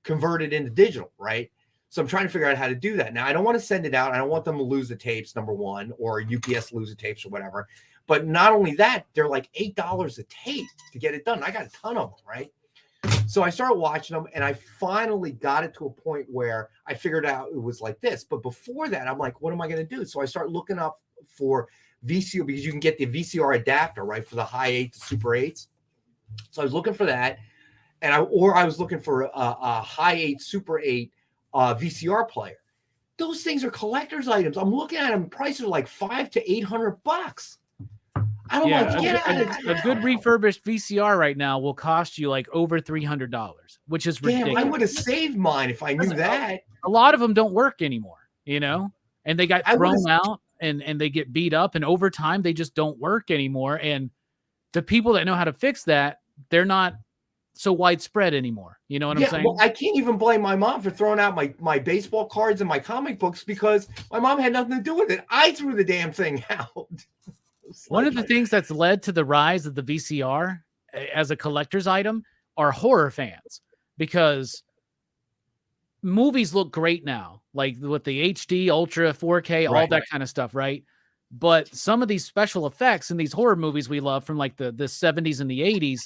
converted into digital, right? So I'm trying to figure out how to do that. Now, I don't want to send it out. I don't want them to lose the tapes, number one, or UPS lose the tapes or whatever. But not only that, they're like $8 a tape to get it done. I got a ton of them, right? So I started watching them, and I finally got it to a point where I figured out it was like this. But before that, I'm like, what am I going to do? So I start looking up for VCR, because you can get the VCR adapter, right, for the high 8 to super 8s. So I was looking for that, and I was looking for a high 8 super 8 VCR player. Those things are collector's items. I'm looking at them; prices are like $500 to $800. I don't want to get out of town. A good refurbished VCR right now will cost you like over $300, which is ridiculous. Damn, I would have saved mine if I knew that. A lot of them don't work anymore, and they got thrown out and they get beat up, and over time they just don't work anymore. And the people that know how to fix that, they're not so widespread anymore. You know what I'm saying? Well, I can't even blame my mom for throwing out my baseball cards and my comic books because my mom had nothing to do with it. I threw the damn thing out. One of the things that's led to the rise of the VCR as a collector's item are horror fans, because movies look great now, like with the HD, Ultra, 4K, all that kind of stuff, right? But some of these special effects in these horror movies we love from like the 70s and the 80s,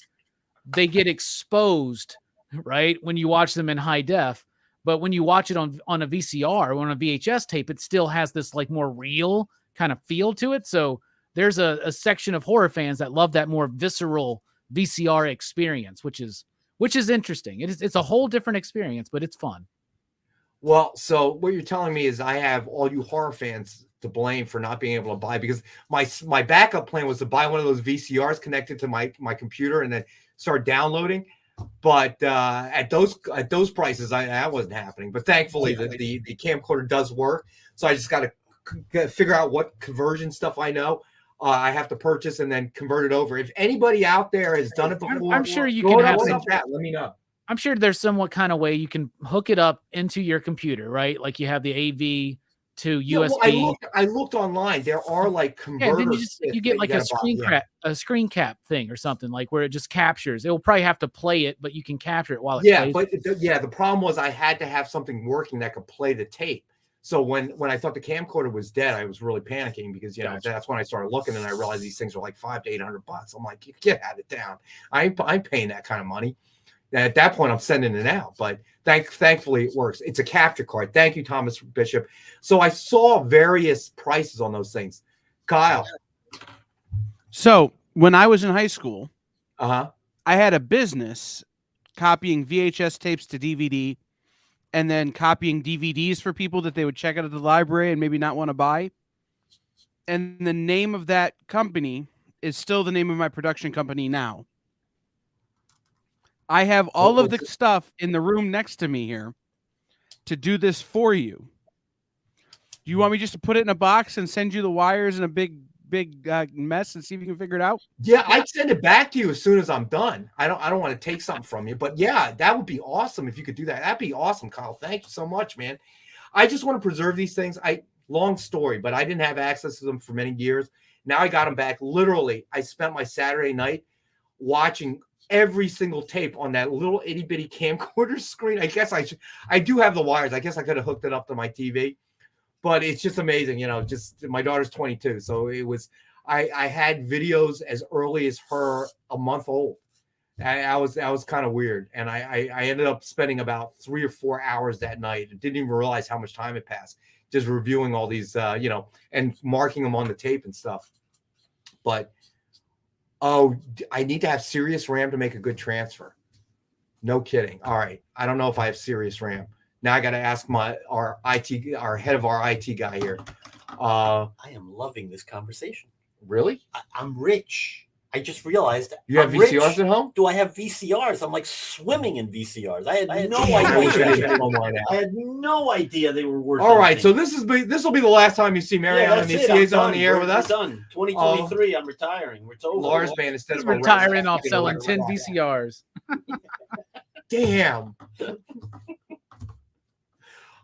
they get exposed, right, when you watch them in high def. But when you watch it on a VCR or on a VHS tape, it still has this like more real kind of feel to it. So there's a section of horror fans that love that more visceral VCR experience, which is interesting. It's a whole different experience, but it's fun. Well, so what you're telling me is I have all you horror fans to blame for not being able to buy, because my backup plan was to buy one of those VCRs connected to my computer and then start downloading. But at those prices, that wasn't happening. But thankfully, the camcorder does work. So I just got to figure out what conversion stuff I know I have to purchase and then convert it over. If anybody out there has done it before, I'm sure you can have some chat. Let me know. I'm sure there's somewhat kind of way you can hook it up into your computer, right? Like you have the AV to USB. Well, I looked online. There are like converters. Then you get like a screen cap thing or something, like where it just captures. It will probably have to play it, but you can capture it while it plays. The problem was I had to have something working that could play the tape. So when I thought the camcorder was dead, I was really panicking because that's when I started looking and I realized these things are like $500 to $800. I'm like, get out of town. I'm paying that kind of money. At that point, I'm sending it out, but thankfully it works. It's a capture card. Thank you, Thomas Bishop. So I saw various prices on those things. Kyle. So when I was in high school, I had a business copying VHS tapes to DVD and then copying DVDs for people that they would check out at the library and maybe not want to buy. And the name of that company is still the name of my production company now. I have all of the stuff in the room next to me here to do this for you. Do you want me just to put it in a box and send you the wires in a big mess and see if you can figure it out? Yeah, I'd send it back to you as soon as I'm done. I don't want to take something from you, but yeah, that would be awesome if you could do that. That'd be awesome, Kyle. Thank you so much, man. I just want to preserve these things. Long story, but I didn't have access to them for many years. Now I got them back. Literally, I spent my Saturday night watching every single tape on that little itty bitty camcorder screen. I guess I do have the wires. I guess I could have hooked it up to my TV, but it's just amazing. Just my daughter's 22. So it was, I had videos as early as her a month old. That was kind of weird. And I ended up spending about 3 or 4 hours that night. I didn't even realize how much time had passed just reviewing all these, and marking them on the tape and stuff. But I need to have serious RAM to make a good transfer. No kidding. All right. I don't know if I have serious RAM. Now I got to ask our head of our IT guy here. I am loving this conversation. Really? I'm rich. I just realized. You have VCRs at home? Do I have VCRs? I'm like swimming in VCRs. I had no idea. I had no idea they were worth. All right, so this will be the last time you see Mariana and He's on the air with us. We're done. 2023. I'm retiring. It's over. Lars band instead of retiring off selling 10 VCRs. Damn.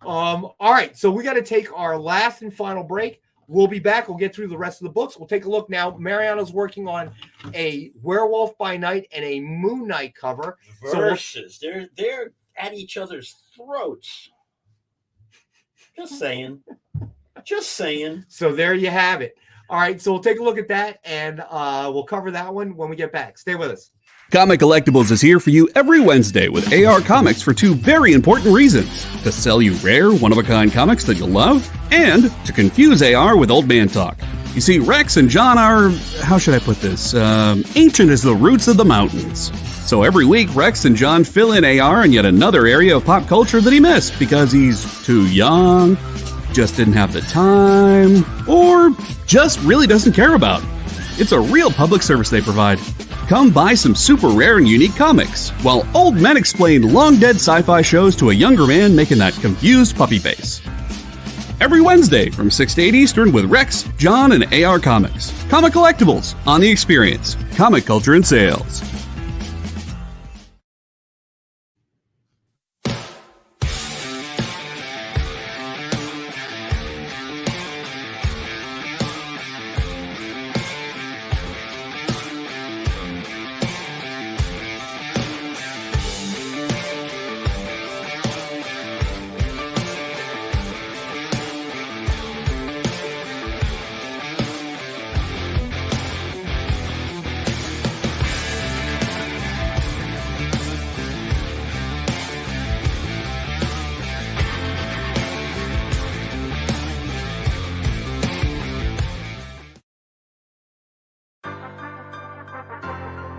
All right, so we got to take our last and final break. We'll be back. We'll get through the rest of the books. We'll take a look now. Mariana's working on a Werewolf by Night and a Moon Knight cover. Verses. They're at each other's throats. Just saying. Just saying. So there you have it. All right, so we'll take a look at that, and we'll cover that one when we get back. Stay with us. Comic Collectables is here for you every Wednesday with AR Comics for 2 very important reasons. To sell you rare, one-of-a-kind comics that you'll love, and to confuse AR with old man talk. You see, Rex and John are, how should I put this, ancient as the roots of the mountains. So every week, Rex and John fill in AR in yet another area of pop culture that he missed because he's too young, just didn't have the time, or just really doesn't care about. It's a real public service they provide. Come buy some super rare and unique comics, while old men explain long-dead sci-fi shows to a younger man making that confused puppy face. Every Wednesday from 6 to 8 Eastern with Rex, John, and AR Comics. Comic Collectables on The Experience. Comic culture and sales.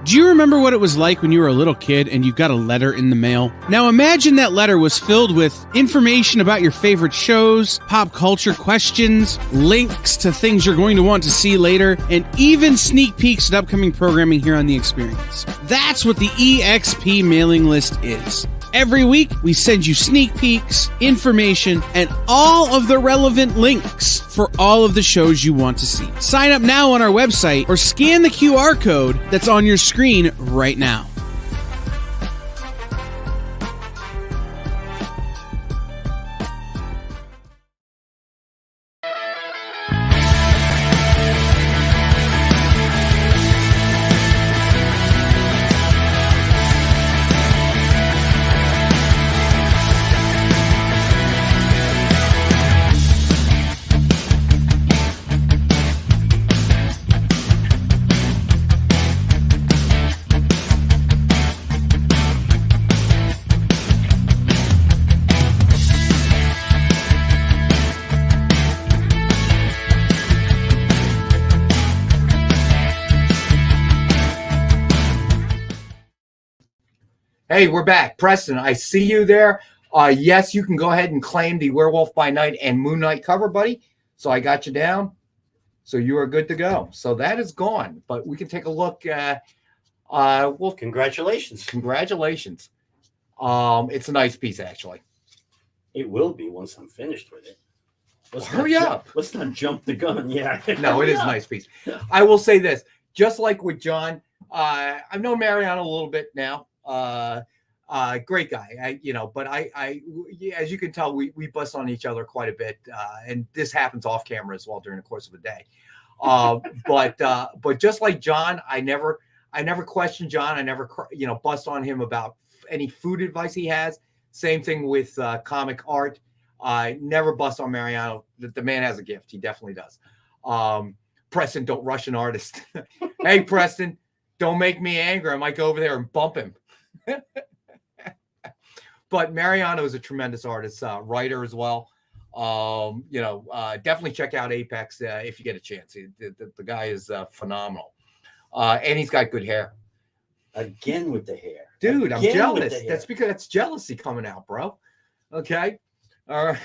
Do you remember what it was like when you were a little kid and you got a letter in the mail? Now imagine that letter was filled with information about your favorite shows, pop culture questions, links to things you're going to want to see later, and even sneak peeks at upcoming programming here on The Experience. That's what the EXP mailing list is. Every week, we send you sneak peeks, information, and all of the relevant links for all of the shows you want to see. Sign up now on our website or scan the QR code that's on your screen right now. Hey, we're back. Preston, I see you there. Yes, you can go ahead and claim the Werewolf by Night and Moon Knight cover, buddy. So I got you down. So you are good to go. So that is gone. But we can take a look at well, congratulations. Congratulations. It's a nice piece, actually. It will be once I'm finished with it. Hurry up. Let's not jump the gun. Yeah. No, it is a nice piece. I will say this, just like with John, I've known Mariano a little bit now. Great guy, but I as you can tell, we bust on each other quite a bit, and this happens off camera as well during the course of a day. But just like John, I never question John. I never bust on him about any food advice he has. Same thing with comic art. I never bust on Mariano. The man has a gift. He definitely does. Preston, don't rush an artist. Hey, Preston, don't make me angry. I might go over there and bump him. But Mariano is a tremendous artist, writer as well. Definitely check out Apex if you get a chance. The guy is phenomenal, and he's got good hair. Again with the hair, dude. I'm jealous. That's because that's jealousy coming out, bro. Okay, all right.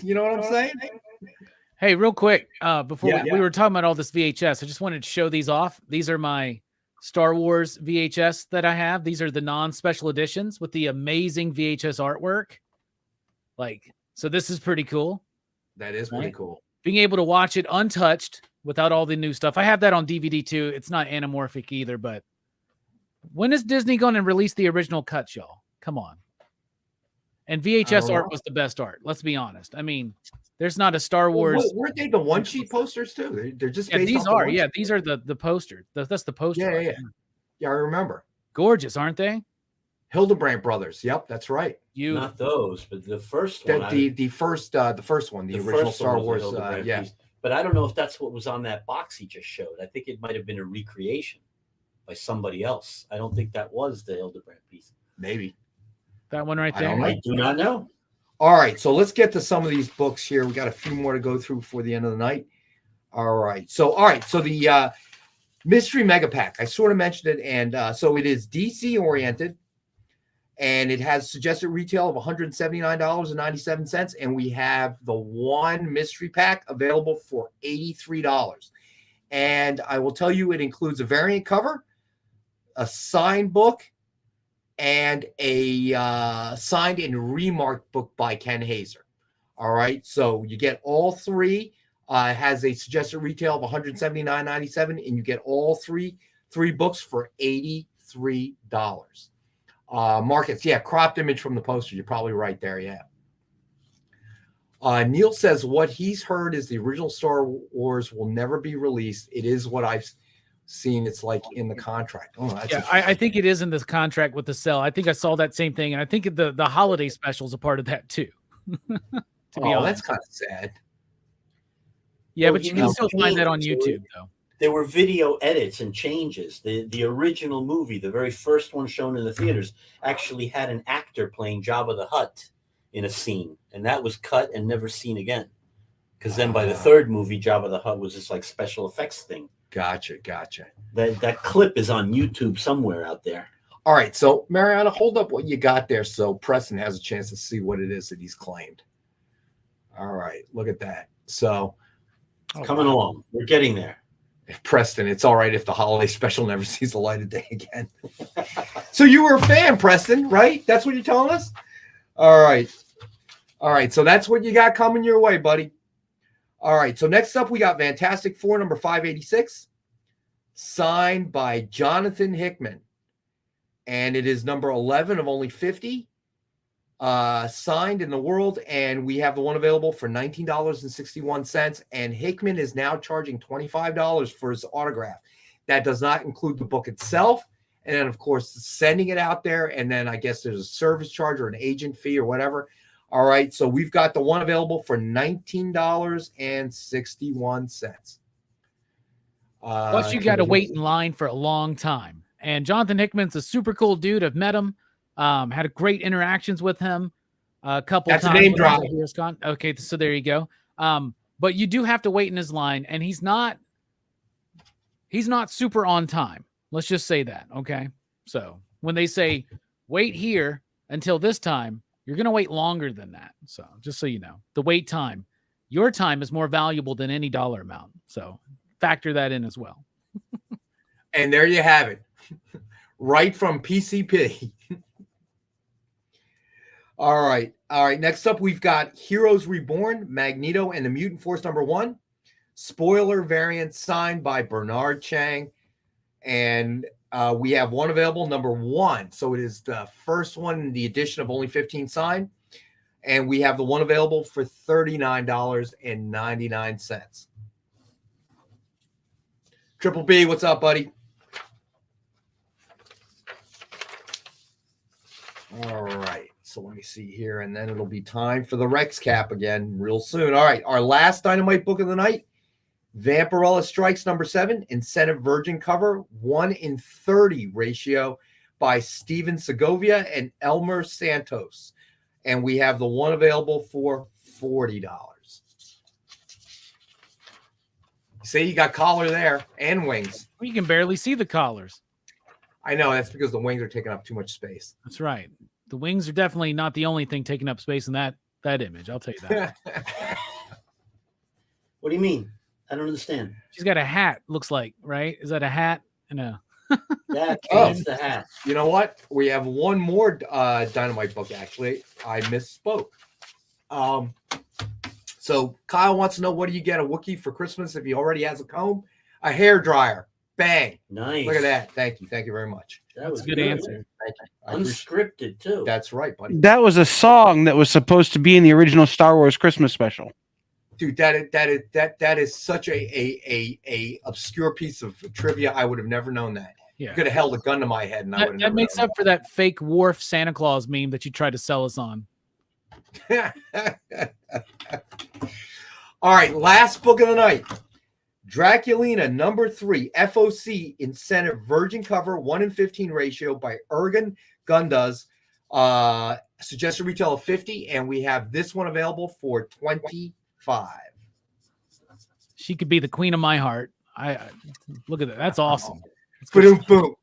You know what I'm saying? Hey, real quick, before we were talking about all this VHS, I just wanted to show these off. These are my Star Wars VHS that I have. These are the non-special editions with the amazing VHS artwork. So this is pretty cool. That is pretty cool. Being able to watch it untouched without all the new stuff. I have that on DVD too. It's not anamorphic either, but when is Disney going to release the original cuts, y'all? Come on. And VHS art was the best art. Let's be honest. I mean, there's not a Star Wars. Well, weren't they the one sheet posters too? They're just based these off are these are the poster. That's the poster. Yeah. I remember. Gorgeous, aren't they? Hildebrandt Brothers. Yep, that's right. Not those, but the first one. The first one, the original Star Wars. Piece. But I don't know if that's what was on that box he just showed. I think it might have been a recreation by somebody else. I don't think that was the Hildebrandt piece. Maybe that one right there. I do not know. All right, so let's get to some of these books here. We got a few more to go through before the end of the night. All right, so the Mystery Mega Pack. I sort of mentioned it, and so it is DC oriented, and it has suggested retail of $179.97, and we have the one mystery pack available for $83. And I will tell you, it includes a variant cover, a signed book, and a signed and remarked book by Ken Hazer. All right, so you get all three. Has a suggested retail of $179.97, and you get all three books for $83. Markets, cropped image from the poster. You're probably right there, Neil says what he's heard is the original Star Wars will never be released. It is what I've seen. It's like in the contract. I think it is in this contract with the sell. I think I saw that same thing, and I think the holiday special is a part of that too. To be honest, that's kind of sad. Yeah, but you can still find that on YouTube, though. There were video edits and changes. The original movie, the very first one shown in the theaters, actually had an actor playing Jabba the Hutt in a scene, and that was cut and never seen again. Because then by the third movie, Jabba the Hutt was this like special effects thing. Gotcha. That clip is on YouTube somewhere out there. All right, so Mariana, hold up what you got there so Preston has a chance to see what it is that he's claimed. All right, look at that. So coming along. We're getting there. Preston, it's all right if the holiday special never sees the light of day again. So you were a fan, Preston, right? That's what you're telling us? All right. So that's what you got coming your way, buddy. All right. So next up, we got Fantastic Four number 586, signed by Jonathan Hickman. And it is number 11 of only 50 signed in the world. And we have the one available for $19.61. And Hickman is now charging $25 for his autograph. That does not include the book itself. And then, of course, sending it out there. And then I guess there's a service charge or an agent fee or whatever. All right. So we've got the one available for $19.61. Plus, you got to wait in line for a long time. And Jonathan Hickman's a super cool dude. I've met him. Had a great interactions with him a couple times. That's a name drop. Okay, so there you go. But you do have to wait in his line, and he's not super on time. Let's just say that, okay? So when they say wait here until this time. You're going to wait longer than that. So just so you know, the wait time, your time is more valuable than any dollar amount. So factor that in as well. And there you have it. Right from PCP. All right. Next up, we've got Heroes Reborn, Magneto and the Mutant Force #1. Spoiler variant signed by Bernard Chang. And we have one available, #1. So it is the first one in the edition of only 15 signed. And we have the one available for $39.99. Triple B, what's up, buddy? All right. So let me see here. And then it'll be time for the Rex Cap again real soon. All right. Our last Dynamite book of the night. Vampirella Strikes #7, Incentive Virgin cover, 1:30 ratio by Steven Segovia and Elmer Santos. And we have the one available for $40. See, you got collar there and wings. You can barely see the collars. I know. That's because the wings are taking up too much space. That's right. The wings are definitely not the only thing taking up space in that image. I'll tell you that. What do you mean? I don't understand. She's got a hat, looks like, right? Is that a hat? And a that's the hat. You know what? We have one more Dynamite book, actually. I misspoke. So Kyle wants to know, what do you get a Wookiee for Christmas if he already has a comb? A hair dryer. Bang. Nice. Look at that. Thank you. Thank you very much. That was a good answer. Thank you. Unscripted, too. That's right, buddy. That was a song that was supposed to be in the original Star Wars Christmas special. Dude, that is such a obscure piece of trivia. I would have never known that. Yeah. You could have held a gun to my head, and I would have that makes up for that fake Worf Santa Claus meme that you tried to sell us on. All right, last book of the night. Draculina #3 FOC Incentive Virgin cover, 1:15 ratio by Ergen Gundas. Suggested retail of $50, and we have this one available for $25. She could be the queen of my heart. I look at that. That's awesome. Boom, boom.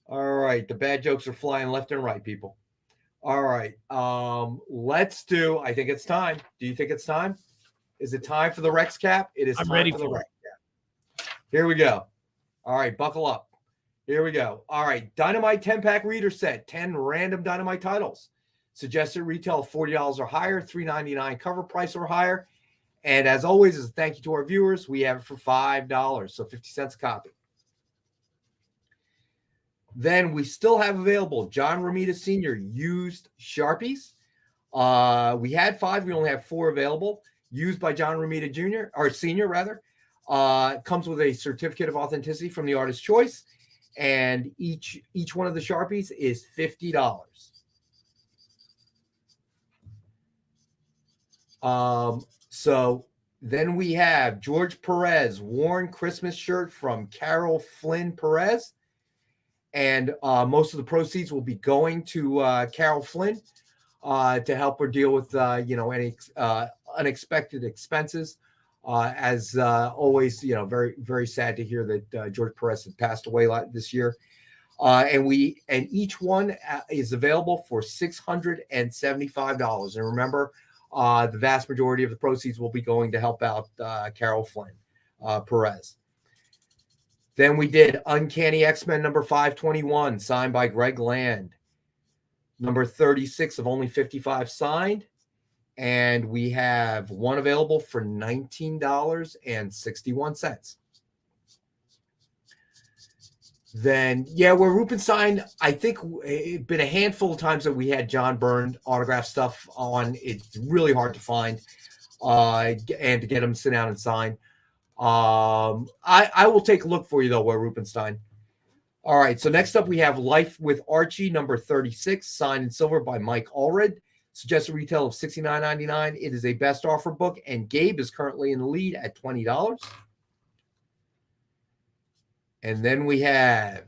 All right, the bad jokes are flying left and right, people. All right, let's do. I think it's time. Do you think it's time? Is it time for the Rex Cap? It is. I'm time ready for the for Rex Cap. Here we go. All right, buckle up. Here we go. All right, Dynamite 10-pack reader set, 10 random Dynamite titles. Suggested retail of $40 or higher, $3.99 cover price or higher. And as always, as a thank you to our viewers, we have it for $5, so 50 cents a copy. Then we still have available John Romita Sr. used Sharpies. We had 5. We only have 4 available. Used by John Romita Jr. or Sr. rather. Comes with a certificate of authenticity from the artist's choice. And each one of the Sharpies is $50. So then we have George Perez worn Christmas shirt from Carol Flynn Perez. And most of the proceeds will be going to Carol Flynn to help her deal with, any unexpected expenses. As always, very, very sad to hear that George Perez had passed away this year. And each one is available for $675. And remember, the vast majority of the proceeds will be going to help out Carol Flynn Perez. Then we did Uncanny X-Men #521, signed by Greg Land. #36 of only 55 signed. And we have one available for $19.61. Then, where Rubenstein, I think it's been a handful of times that we had John Byrne autograph stuff on. It's really hard to find and to get them to sit down and sign. I will take a look for you, though, where Rubenstein. All right, so next up we have Life with Archie, #36, signed in silver by Mike Allred. Suggested retail of $69.99. It is a best offer book, and Gabe is currently in the lead at $20. And then we have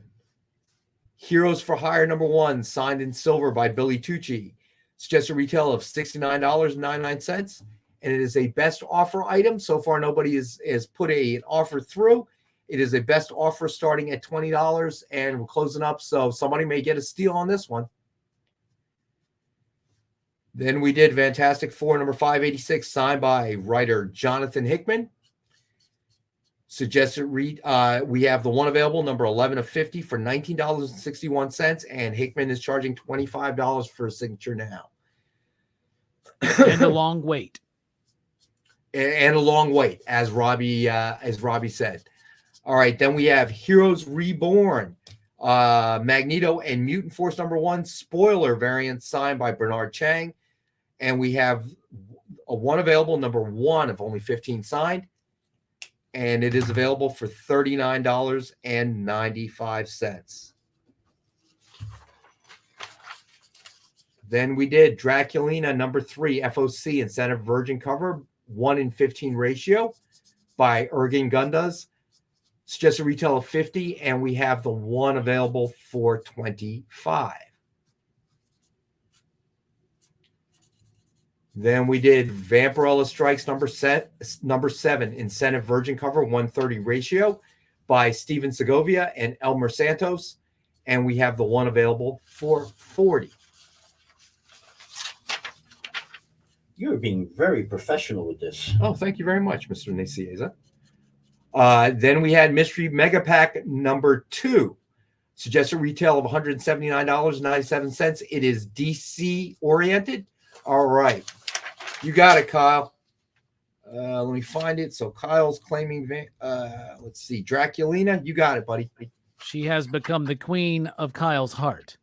Heroes for Hire #1, signed in silver by Billy Tucci. Suggested retail of $69.99. And it is a best offer item. So far, nobody has put an offer through. It is a best offer starting at $20, and we're closing up, so somebody may get a steal on this one. Then we did Fantastic Four number 586, signed by writer Jonathan Hickman. Suggested read. We have the one available, number 11 of 50, for $19.61, and Hickman is charging $25 for a signature now. And a long wait. And a long wait, as Robbie said. All right, then we have Heroes Reborn, Magneto and Mutant Force number 1 spoiler variant, signed by Bernard Chang. And we have a one available, number 1 of only 15 signed. And it is available for $39.95. Then we did Draculina number 3 FOC incentive virgin cover, 1:15 ratio by Ergin Gundas. Suggested retail of $50, and we have the one available for $25. Then we did Vampirella Strikes number 7 incentive virgin cover, 1:30 ratio by Steven Segovia and Elmer Santos, and we have the one available for $40. You're being very professional with this. Oh, thank you very much, Mr. Nicieza. Then we had Mystery Mega Pack number 2. Suggested retail of $179.97. It is DC oriented. All right. You got it, Kyle. Let me find it. So Kyle's claiming, let's see, Draculina. You got it, buddy. She has become the queen of Kyle's heart.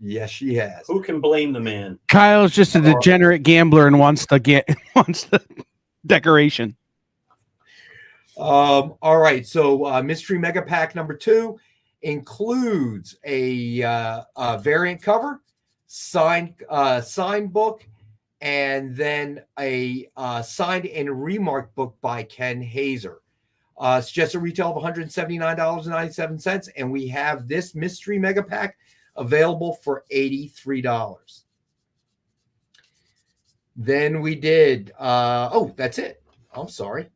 Yes, she has. Who can blame the man? Kyle's just a degenerate gambler and wants the decoration. All right. So Mystery Mega Pack number 2 includes a variant cover, signed book, and then a signed and remarked book by Ken Hazer. Suggested retail of $179.97, and we have this Mystery Mega Pack available for $83. Then we did that's it. I'm sorry.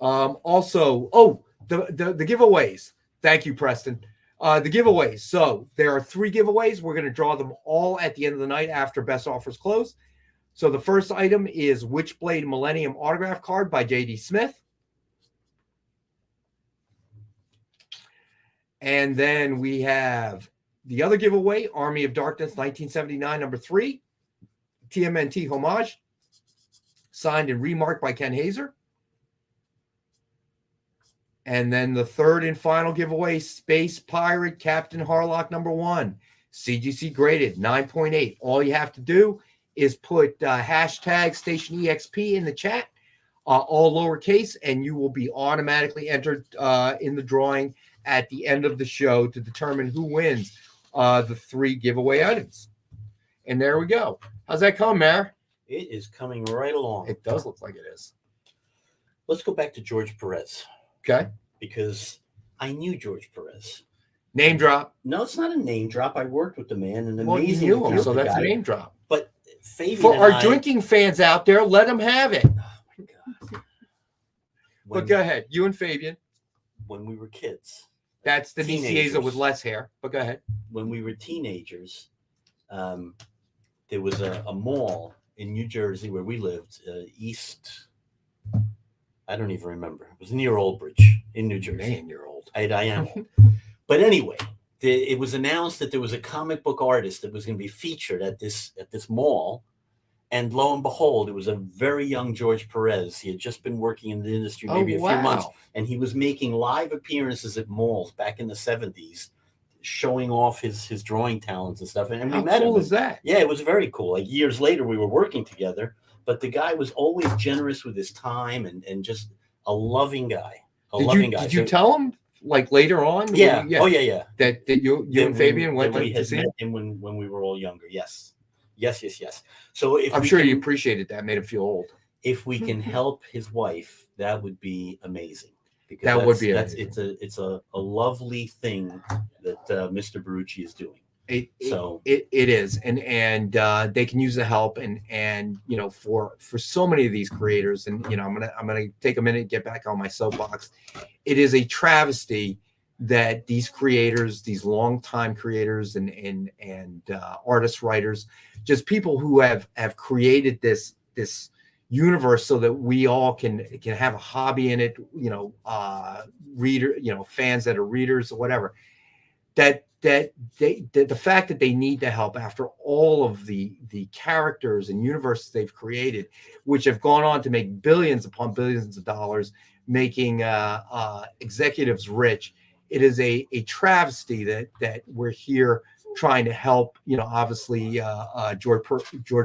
Also, the giveaways. Thank you, Preston. The giveaways. So there are 3 giveaways. We're going to draw them all at the end of the night after best offers close. So the first item is Witchblade Millennium autograph card by J.D. Smith. And then we have the other giveaway, Army of Darkness 1979 number 3, TMNT homage, signed and remarked by Ken Hazer. And then the third and final giveaway, Space Pirate Captain Harlock number 1, CGC graded 9.8. All you have to do is put hashtag StationEXP in the chat, all lowercase, and you will be automatically entered in the drawing at the end of the show to determine who wins the 3 giveaway items. And there we go. How's that come, Mare? It is coming right along. It does look like it is. Let's go back to George Perez. Okay. Because I knew George Perez. Name drop. No, it's not a name drop. I worked with the man, and Well, you amazing. knew him, so that's a name drop. But Fabian for and our I, drinking fans out there, let them have it. But go ahead. You and Fabian. When we were kids. That's the Teenagers. Nicieza with less hair. But go ahead. When we were teenagers, there was a mall in New Jersey where we lived, east. I don't even remember. It was near Old Bridge in New Jersey. Man, you're old. I am old. But anyway, it was announced that there was a comic book artist that was going to be featured at this mall. And lo and behold, it was a very young George Perez. He had just been working in the industry maybe a few months. And he was making live appearances at malls back in the 70s, showing off his drawing talents and stuff. And we met him. How cool is that? Yeah, it was very cool. Like years later, we were working together. But the guy was always generous with his time and just a loving guy. Did you tell him like later on? Yeah. Oh, yeah. That you and Fabian went we to had see met him? him when we were all younger. Yes. So if I'm sure you appreciated that. Made him feel old. If we can help his wife, that would be amazing. Because That would be amazing. it's a lovely thing that Mr. Barucci is doing. It is, and they can use the help, and for so many of these creators, and I'm gonna take a minute and get back on my soapbox. It is a travesty that these creators, these longtime creators, and artists, writers, just people who have created this universe so that we all can have a hobby in it. Reader, fans that are readers or whatever. That the fact that they need the help after all of the characters and universes they've created, which have gone on to make billions upon billions of dollars, making executives rich. It is a travesty that we're here trying to help. Obviously George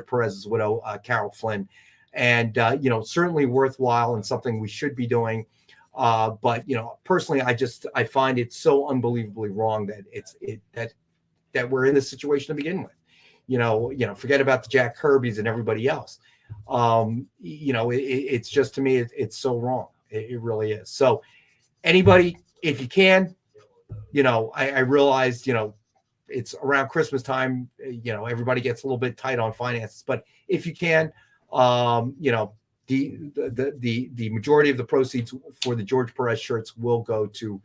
Perez's widow, Carol Flynn, and certainly worthwhile and something we should be doing. But personally, I find it so unbelievably wrong that we're in this situation to begin with. Forget about the Jack Kirbys and everybody else. It's just, to me, it's so wrong. It really is. So anybody, if you can, I realize, it's around Christmas time, everybody gets a little bit tight on finances, but if you can, the majority of the proceeds for the George Perez shirts will go to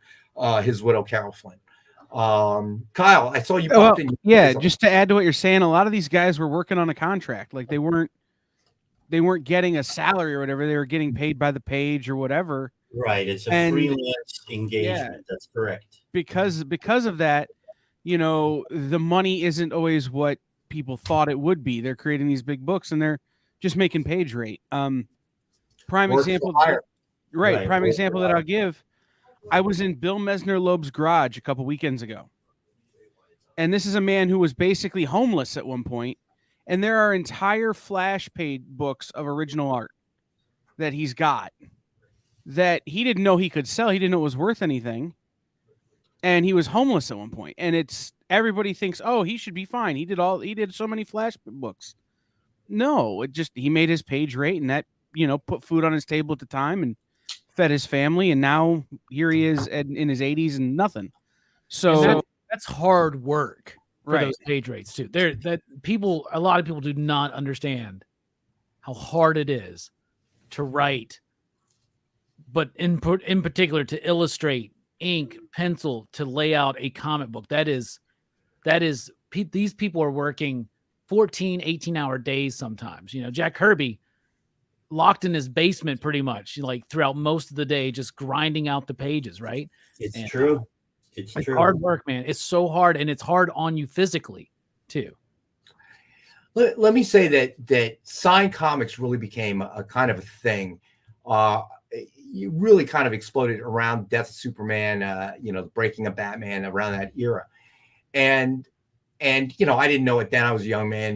his widow, Carol Flynn. Kyle, I saw you popped in. Yeah, just to add to what you're saying, a lot of these guys were working on a contract. Like they weren't getting a salary or whatever. They were getting paid by the page or whatever. Right. It's a freelance engagement. Yeah, that's correct. Because of that, the money isn't always what people thought it would be. They're creating these big books and they're just making page rate. Prime example that I'll give. I was in Bill Mesner-Loeb's garage a couple weekends ago. And this is a man who was basically homeless at one point. And there are entire flash page books of original art that he's got that he didn't know he could sell. He didn't know it was worth anything. And he was homeless at one point. And everybody thinks, oh, he should be fine. He did so many flash books. No, he made his page rate, and that, put food on his table at the time and fed his family. And now here he is in his 80s and nothing. So that's hard work for right. Those page rates too. A lot of people do not understand how hard it is to write, but in particular to illustrate, ink, pencil, to lay out a comic book. These people are working 14, 18-hour days sometimes. Jack Kirby locked in his basement pretty much, like throughout most of the day, just grinding out the pages, right? It's true. It's true. Hard work, man. It's so hard, and it's hard on you physically, too. Let me say that signed comics really became a kind of a thing. You really kind of exploded around Death of Superman, the Breaking of Batman, around that era. And I didn't know it then. I was a young man,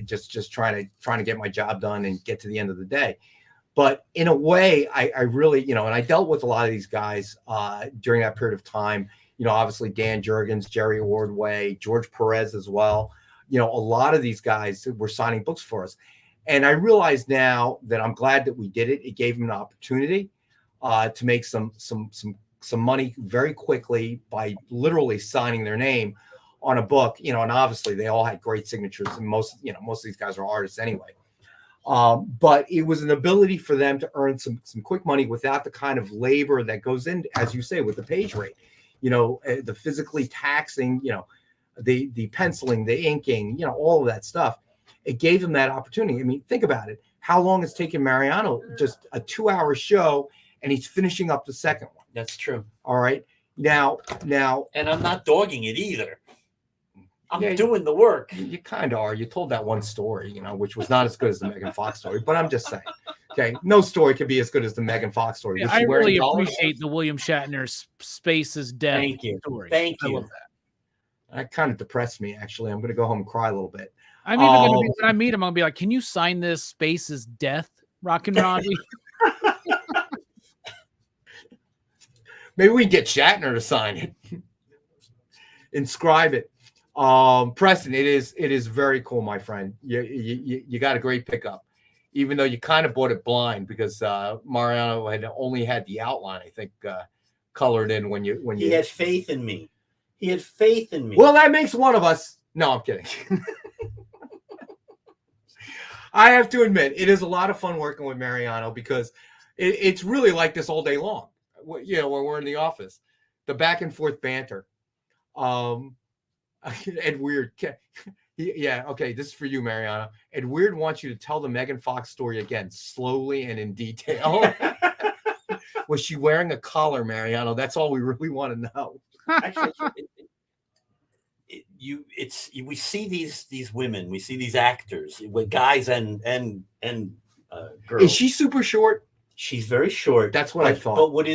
just trying to get my job done and get to the end of the day. But in a way, I really, and I dealt with a lot of these guys during that period of time. Obviously Dan Jurgens, Jerry Ordway, George Perez as well. A lot of these guys were signing books for us. And I realize now that I'm glad that we did it. It gave them an opportunity to make some money very quickly by literally signing their name on a book, and obviously they all had great signatures, and most of these guys are artists anyway. But it was an ability for them to earn some quick money without the kind of labor that goes in, as you say, with the page rate, the physically taxing, the penciling, the inking, all of that stuff. It gave them that opportunity. I mean, think about it. How long it's taken Mariano? Just a 2-hour show, and he's finishing up the second one. That's true. All right. Now, and I'm not dogging it either. I'm doing the work. You kind of are. You told that one story, which was not as good as the Megan Fox story, but I'm just saying. Okay, no story could be as good as the Megan Fox story. Yeah, I really appreciate the William Shatner Space's death story. Thank you. I love that. That kind of depressed me, actually. I'm going to go home and cry a little bit. I'm even going to be, when I meet him, I'm going to be like, can you sign this Space's death, Rockin' Robbie? Maybe we can get Shatner to sign it. Inscribe it. Preston, it is very cool, my friend. You got a great pickup, even though you kind of bought it blind because Mariano had only had the outline, I think, colored in when you he had faith in me. He had faith in me. Well, that makes one of us. No, I'm kidding. I have to admit, it is a lot of fun working with Mariano because it's really like this all day long. You know, when we're in the office, the back and forth banter. And Weird. Yeah, okay, this is for you, Mariano. And Weird wants you to tell the Megan Fox story again, slowly and in detail. Was she wearing a collar, Mariano? That's all we really want to know. Actually, we see these women, we see these actors, with guys and girls. Is she super short? She's very short. That's what I thought. But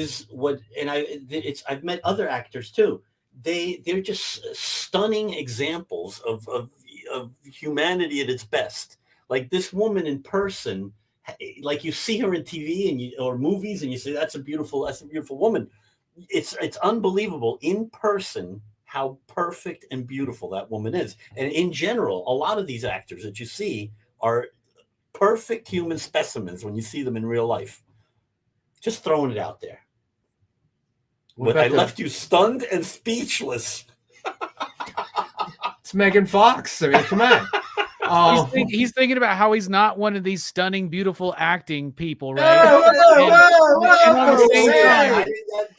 I've met other actors too. They're just stunning examples of humanity at its best. Like this woman in person, like you see her in TV or movies, and you say that's a beautiful woman. It's unbelievable in person how perfect and beautiful that woman is. And in general, a lot of these actors that you see are perfect human specimens when you see them in real life. Just throwing it out there. But I left you stunned and speechless. It's Megan Fox. I mean, come on. He's thinking about how he's not one of these stunning, beautiful acting people, right?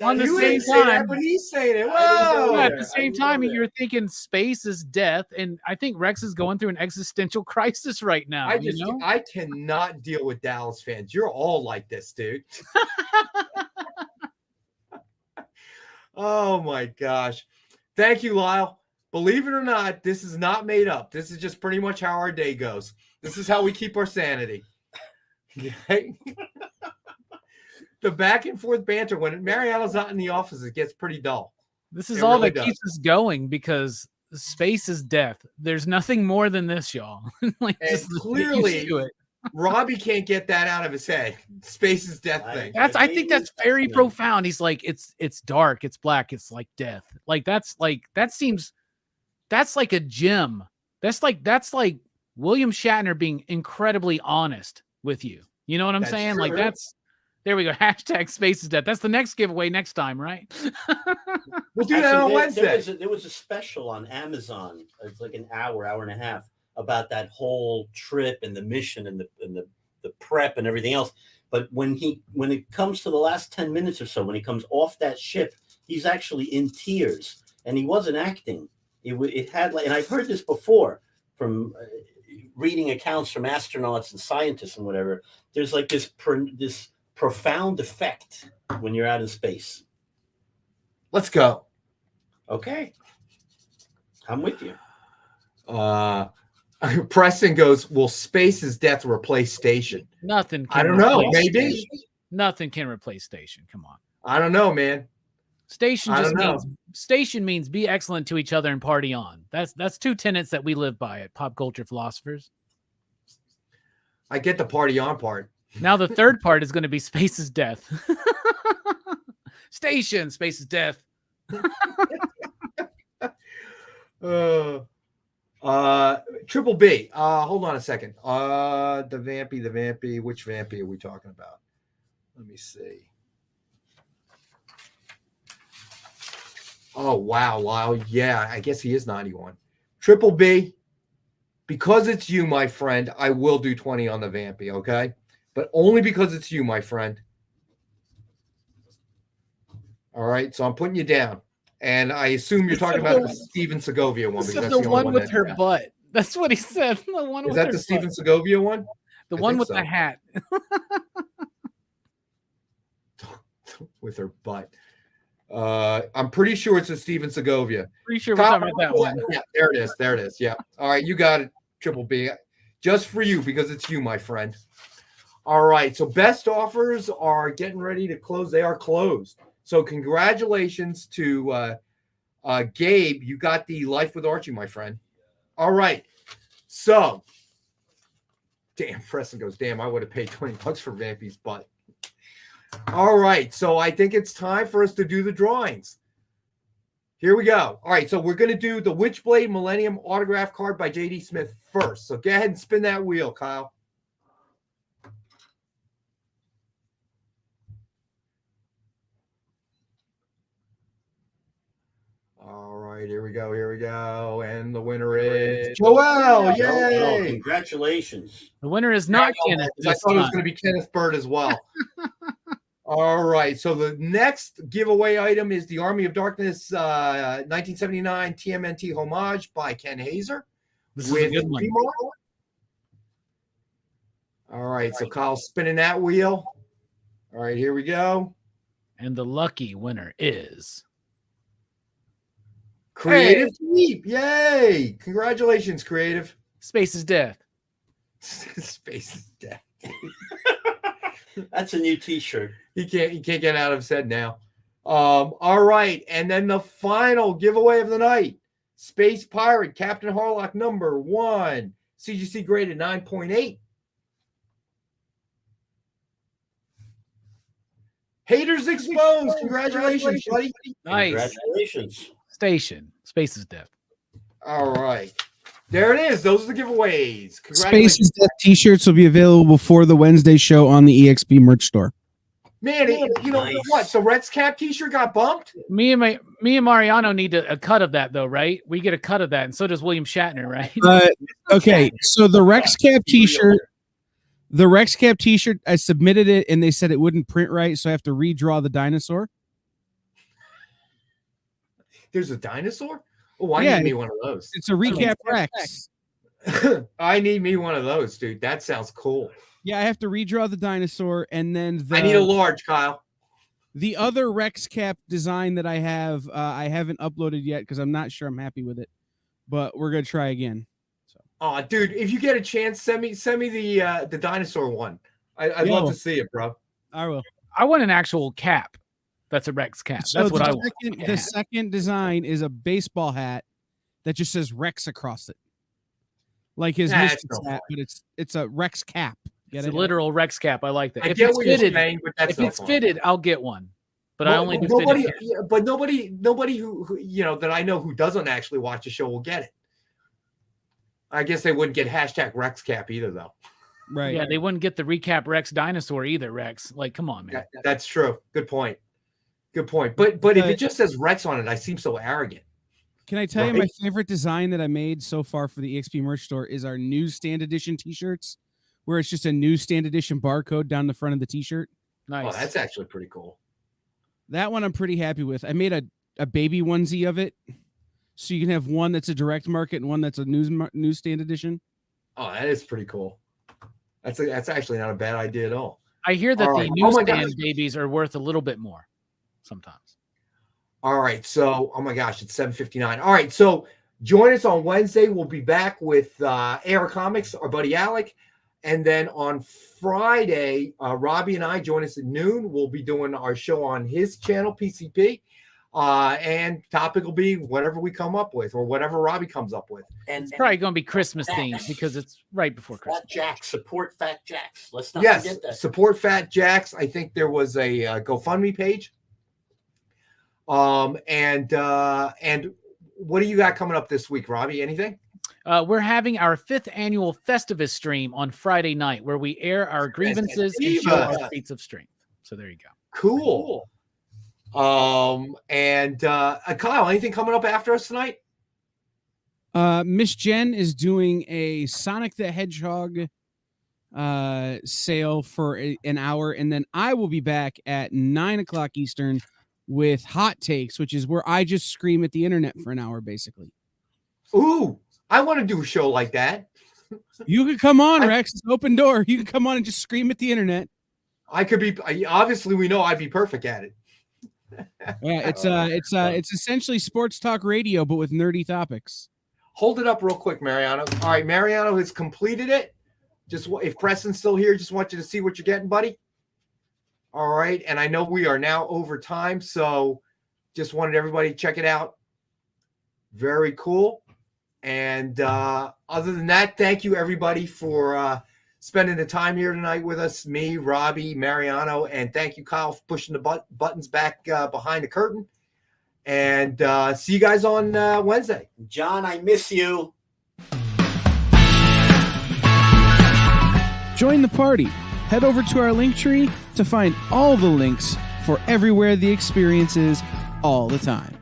On the same time, but he's saying it. Whoa! At the same time, you're thinking space is death, and I think Rex is going through an existential crisis right now. I cannot deal with Dallas fans. You're all like this, dude. Oh my gosh! Thank you, Lyle. Believe it or not, this is not made up. This is just pretty much how our day goes. This is how we keep our sanity. Okay? The back and forth banter, when Mariano's not in the office, it gets pretty dull. This is all that keeps us going because space is death. There's nothing more than this, y'all. Just clearly, Robbie can't get that out of his head. Space is death thing. I think that's very profound. He's like, it's dark, it's black, it's like death. That's like a gem. That's like William Shatner being incredibly honest with you. You know what I'm saying? True. There we go. Hashtag space is death. That's the next giveaway next time, right? We'll do that on Wednesday. There was a special on Amazon. It's like an hour and a half about that whole trip and the mission and the prep and everything else. But when it comes to the last 10 minutes or so, when he comes off that ship, he's actually in tears, and he wasn't acting. It had and I've heard this before from reading accounts from astronauts and scientists and whatever. There's like this profound effect when you're out in space. Let's go. Okay, I'm with you. Preston goes, "Will space is death replace station?" Nothing. I don't know. Maybe station. Nothing can replace station. Come on. I don't know, man. Station means be excellent to each other and party on. That's two tenets that we live by at Pop Culture Philosophers. I get the party on part. Now the third part is going to be space is death. Station, space is death. Triple B. Hold on a second. The Vampy. Which Vampy are we talking about? Let me see. Oh, wow. Yeah, I guess he is 91. Triple B, because it's you, my friend, I will do 20 on the Vampy, okay? But only because it's you, my friend. All right, so I'm putting you down. And I assume you're talking about the Steven Segovia one. Because that's the one with her butt. That's what he said. The one is that the Steven Segovia one? The one with the hat. With her butt. I'm pretty sure it's a Steven Segovia. Pretty sure we're talking about that one. Yeah, there it is. Yeah. All right, you got it, Triple B. Just for you, because it's you, my friend. All right, so best offers are getting ready to close. They are closed. So congratulations to Gabe. You got the Life with Archie, my friend. All right. So, damn, Preston goes, damn, I would have paid $20 for Vampy's butt. All right, so I think it's time for us to do the drawings. Here we go. All right, so we're going to do the Witchblade Millennium autograph card by J.D. Smith first. So go ahead and spin that wheel, Kyle. All right, here we go. And the winner is Joel. Yay! Joel, congratulations. The winner is not Kenneth. I thought it was going to be Kenneth Bird as well. All right, so the next giveaway item is the Army of Darkness 1979 TMNT homage by Ken Hazer. This is a good one. All right, so Kyle's spinning that wheel. All right, here we go. And the lucky winner is Creative Keep. Yay! Congratulations, Creative. Space is Death. Space is Death. That's a new T-shirt. He can't get out of his head now. All right, and then the final giveaway of the night: Space Pirate Captain Harlock #1, CGC graded 9.8. Haters Exposed. Congratulations, buddy. Nice. Congratulations. Station. Space is Death. All right. There it is. Those are the giveaways. Space is Death t-shirts will be available before the Wednesday show on the EXP merch store. Man, you know what? So Rex Cap t-shirt got bumped? Me and Mariano need a cut of that, though, right? We get a cut of that, and so does William Shatner, right? Okay, so the Rex Cap t-shirt, I submitted it, and they said it wouldn't print right, so I have to redraw the dinosaur. There's a dinosaur? Oh, I need me one of those. It's a recap Rex. I need me one of those, dude. That sounds cool. Yeah, I have to redraw the dinosaur, and then I need a large, Kyle. The other Rex Cap design that I have, I haven't uploaded yet because I'm not sure I'm happy with it, but we're gonna try again. So. Oh, dude, if you get a chance, send me the dinosaur one. I'd love to see it, bro. I will. I want an actual cap. That's a Rex cap. So that's what I want. The second design is a baseball hat that just says Rex across it, like his Mystics hat, but it's a Rex cap. It's a literal Rex cap. I like that. I get what you're saying, but that's if it's fitted, I'll get one. But I only do nobody. fitted. But nobody who that I know who doesn't actually watch the show will get it. I guess they wouldn't get #Rex Cap either, though. Right. Yeah, they wouldn't get the recap Rex dinosaur either. Rex, like, come on, man. That's true. Good point. But if it just says Rex on it, I seem so arrogant. Can I tell you my favorite design that I made so far for the EXP merch store is our newsstand edition t-shirts, where it's just a newsstand edition barcode down the front of the t-shirt. Nice. Oh, that's actually pretty cool. That one I'm pretty happy with. I made a baby onesie of it, so you can have one that's a direct market and one that's a newsstand edition. Oh, that is pretty cool. That's actually not a bad idea at all. I hear that the newsstand babies are worth a little bit more sometimes. All right, so oh my gosh, it's 7:59. All right, so join us on Wednesday. We'll be back with AR Comics, our buddy Alec, and then on Friday, Robbie and I join us at noon. We'll be doing our show on his channel, PCP, and topic will be whatever we come up with or whatever Robbie comes up with. And it's probably going to be Christmas themed because it's right before Christmas. Fat Jacks, support Fat Jacks. Let's not forget that. Support Fat Jacks. I think there was a GoFundMe page. And what do you got coming up this week, Robbie? Anything? We're having our 5th annual Festivus stream on Friday night where we air our grievances and show our feats of strength. So there you go. Cool. And Kyle, anything coming up after us tonight? Miss Jen is doing a Sonic the Hedgehog sale for an hour, and then I will be back at 9:00 Eastern with Hot Takes, which is where I just scream at the internet for an hour, basically. Ooh, I want to do a show like that. You could come on, Rex. It's an open door. You can come on and just scream at the internet. I could be. Obviously, we know I'd be perfect at it. Yeah, it's essentially sports talk radio, but with nerdy topics. Hold it up real quick, Mariano. All right, Mariano has completed it. Just if Preston's still here, just want you to see what you're getting, buddy. All right, and I know we are now over time, so just wanted everybody to check it out. Very cool. And other than that, thank you, everybody, for spending the time here tonight with us, me, Robbie, Mariano, and thank you, Kyle, for pushing the buttons back behind the curtain. And see you guys on Wednesday. John, I miss you. Join the party. Head over to our link tree to find all the links for everywhere the experience is all the time.